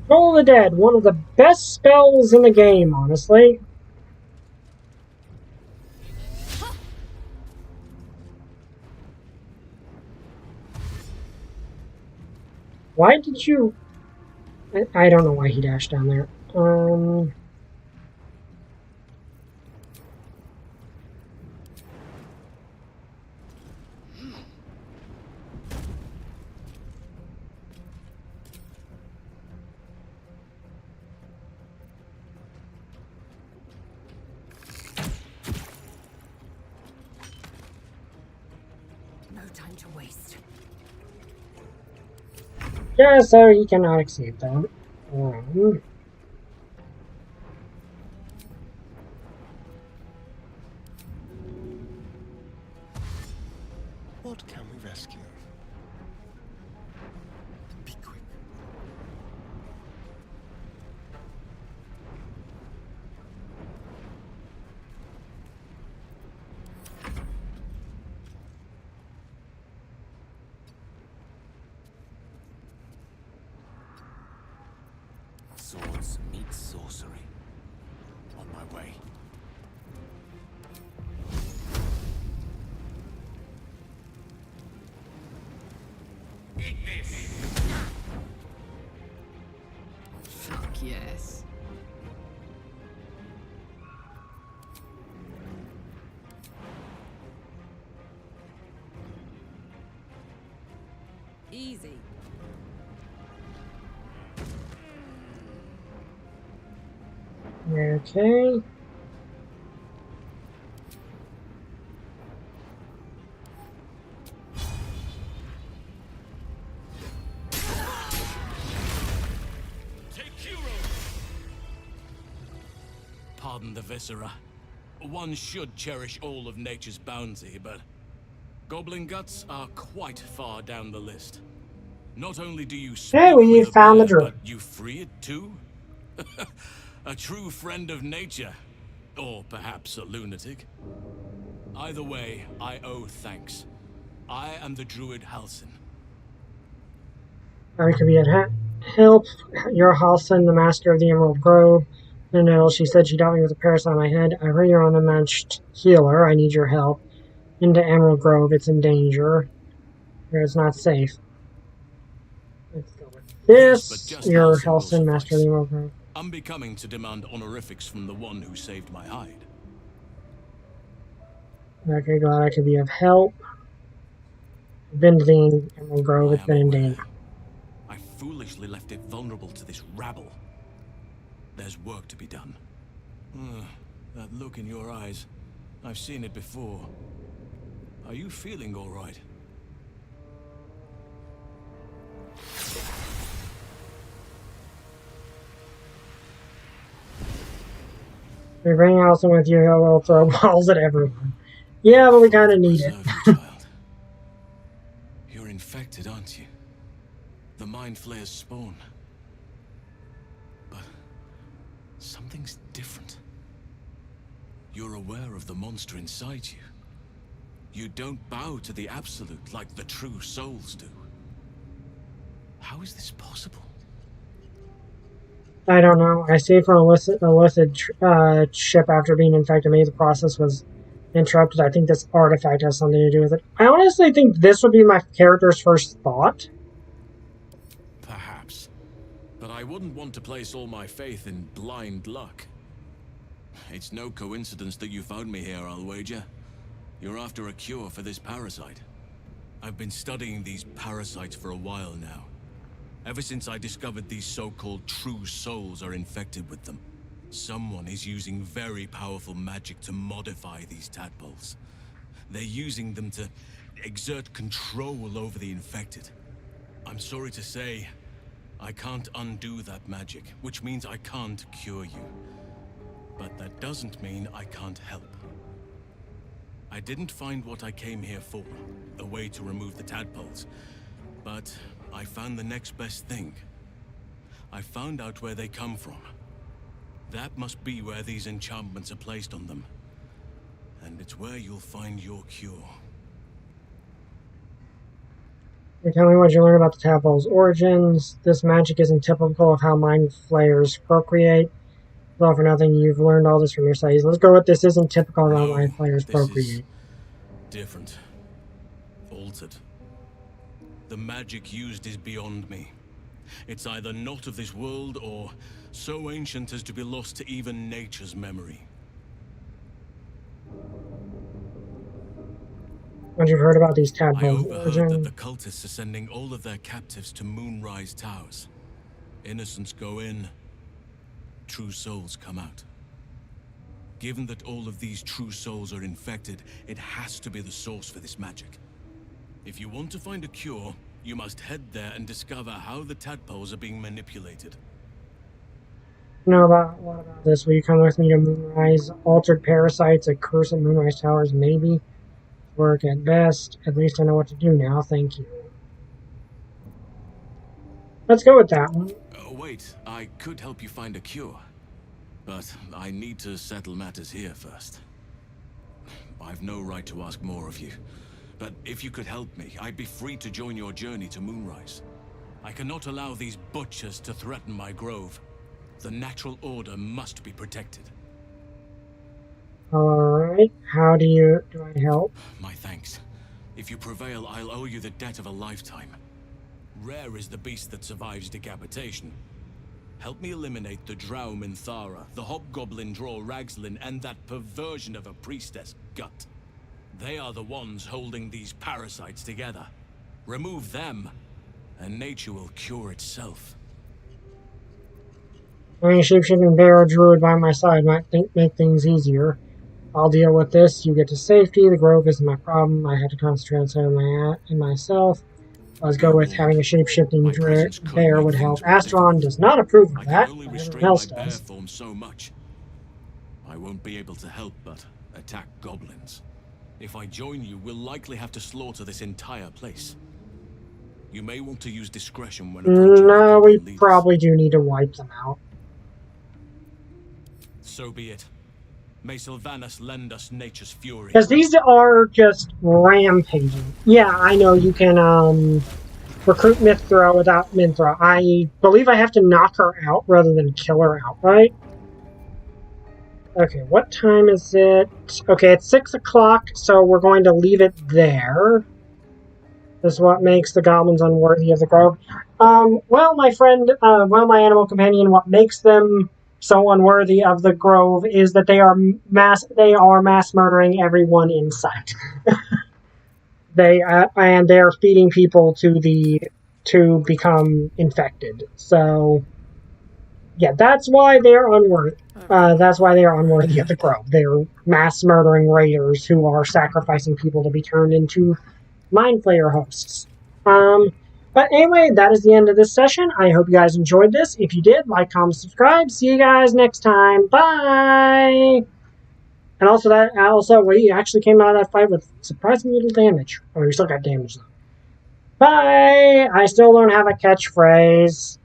[SPEAKER 1] Roll the Dead, one of the best spells in the game, honestly. Why did you... I don't know why he dashed down there.
[SPEAKER 13] No time to waste.
[SPEAKER 1] Yeah, so he cannot exceed them.
[SPEAKER 4] What can we rescue? Be quick.
[SPEAKER 14] Swords meet sorcery. On my way.
[SPEAKER 2] Fuck yes. Easy.
[SPEAKER 1] Okay.
[SPEAKER 15] Pardon the viscera. One should cherish all of nature's bounty, but goblin guts are quite far down the list. Not only do you speak
[SPEAKER 1] Hey, we
[SPEAKER 15] with a
[SPEAKER 1] found the
[SPEAKER 15] bear,
[SPEAKER 1] druid.
[SPEAKER 15] but you free it too? A true friend of nature. Or perhaps a lunatic. Either way, I owe thanks. I am the druid Halsin.
[SPEAKER 1] I could be at help. Your Halsin, the master of the Emerald Grove. No, she said she dealt me with a parasite on my head. I heard you're an unmatched healer. I need your help. Into Emerald Grove, it's in danger. Here, it's not safe. Let's go with
[SPEAKER 15] Yes, but
[SPEAKER 1] this.
[SPEAKER 15] just
[SPEAKER 1] Your
[SPEAKER 15] Halsin will
[SPEAKER 1] Halsin, master of the Emerald Grove.
[SPEAKER 15] Unbecoming to demand honorifics from the one who saved my hide.
[SPEAKER 1] Okay, glad I could be of help. Been to the Emerald Grove, it's been in danger.
[SPEAKER 15] I foolishly left it vulnerable to this rabble. There's work to be done. That look in your eyes. I've seen it before. Are you feeling all right?
[SPEAKER 1] If you bring Halsin with you, he'll throw balls at everyone. Yeah, but we kind of need it.
[SPEAKER 15] You're infected, aren't you? The Mind Flayer's spawn. But something's different. You're aware of the monster inside you. You don't bow to the Absolute like the true souls do. How is this possible?
[SPEAKER 1] I don't know. I saved from a illicit ship after being infected. Maybe the process was interrupted. I think this artifact has something to do with it. I honestly think this would be my character's first thought.
[SPEAKER 15] Perhaps. But I wouldn't want to place all my faith in blind luck. It's no coincidence that you found me here, I'll wager. You're after a cure for this parasite. I've been studying these parasites for a while now. Ever since I discovered these so-called true souls are infected with them. Someone is using very powerful magic to modify these tadpoles. They're using them to exert control over the infected. I'm sorry to say, I can't undo that magic, which means I can't cure you. But that doesn't mean I can't help. I didn't find what I came here for, a way to remove the tadpoles. But I found the next best thing. I found out where they come from. That must be where these enchantments are placed on them. And it's where you'll find your cure.
[SPEAKER 1] Tell me what you learned about the tadpole's origins. This magic isn't typical of how mind flayers procreate. Well, for nothing, you've learned all this from your studies. Let's go with this isn't typical of how mind flayers procreate.
[SPEAKER 15] Different. Altered. The magic used is beyond me. It's either not of this world or so ancient as to be lost to even nature's memory.
[SPEAKER 1] What you've heard about these tadpoles?
[SPEAKER 15] I overheard that the cultists are sending all of their captives to Moonrise Towers. Innocents go in, true souls come out. Given that all of these true souls are infected, it has to be the source for this magic. If you want to find a cure, you must head there and discover how the tadpoles are being manipulated.
[SPEAKER 1] What about this? Will you come with me to Moonrise? Altered parasites, a curse at Moonrise Towers, maybe? Work at best. At least I know what to do now, thank you. Let's go with that one.
[SPEAKER 15] Wait, I could help you find a cure. But I need to settle matters here first. I've no right to ask more of you. But if you could help me, I'd be free to join your journey to Moonrise. I cannot allow these butchers to threaten my grove. The natural order must be protected.
[SPEAKER 1] Alright, how do I help?
[SPEAKER 15] My thanks. If you prevail, I'll owe you the debt of a lifetime. Rare is the beast that survives decapitation. Help me eliminate the Drow Minthara, the Hobgoblin Draw Ragslin, and that perversion of a priestess, Gut. They are the ones holding these parasites together. Remove them, and nature will cure itself.
[SPEAKER 1] Having a shapeshifting bear or druid by my side might make things easier. I'll deal with this. You get to safety. The grove isn't my problem. I had to concentrate on myself. Let's go with having a shapeshifting bear would help. Astron does not approve of that. Everyone else does.
[SPEAKER 15] Form so much. I won't be able to help but attack goblins. If I join you, we'll likely have to slaughter this entire place. You may want to use discretion when approaching.
[SPEAKER 1] No, we probably do need to wipe them out.
[SPEAKER 15] So be it. May Sylvanas lend us nature's fury.
[SPEAKER 1] Because these are just rampaging. Yeah, I know you can recruit Mithra without Minthra. I believe I have to knock her out rather than kill her outright. Okay, what time is it? Okay, it's 6 o'clock, so we're going to leave it there. This is what makes the goblins unworthy of the grove. Well, my friend, my animal companion, what makes them so unworthy of the grove is that they are mass murdering everyone in sight. They are feeding people to become infected. So yeah, that's why they're unworthy. That's why they are unworthy of the grove. They're mass murdering raiders who are sacrificing people to be turned into mind flayer hosts. But anyway, that is the end of this session. I hope you guys enjoyed this. If you did, like, comment, subscribe. See you guys next time. Bye! And also, we actually came out of that fight with surprisingly little damage. Oh, we still got damage, though. Bye! I still don't have a catchphrase.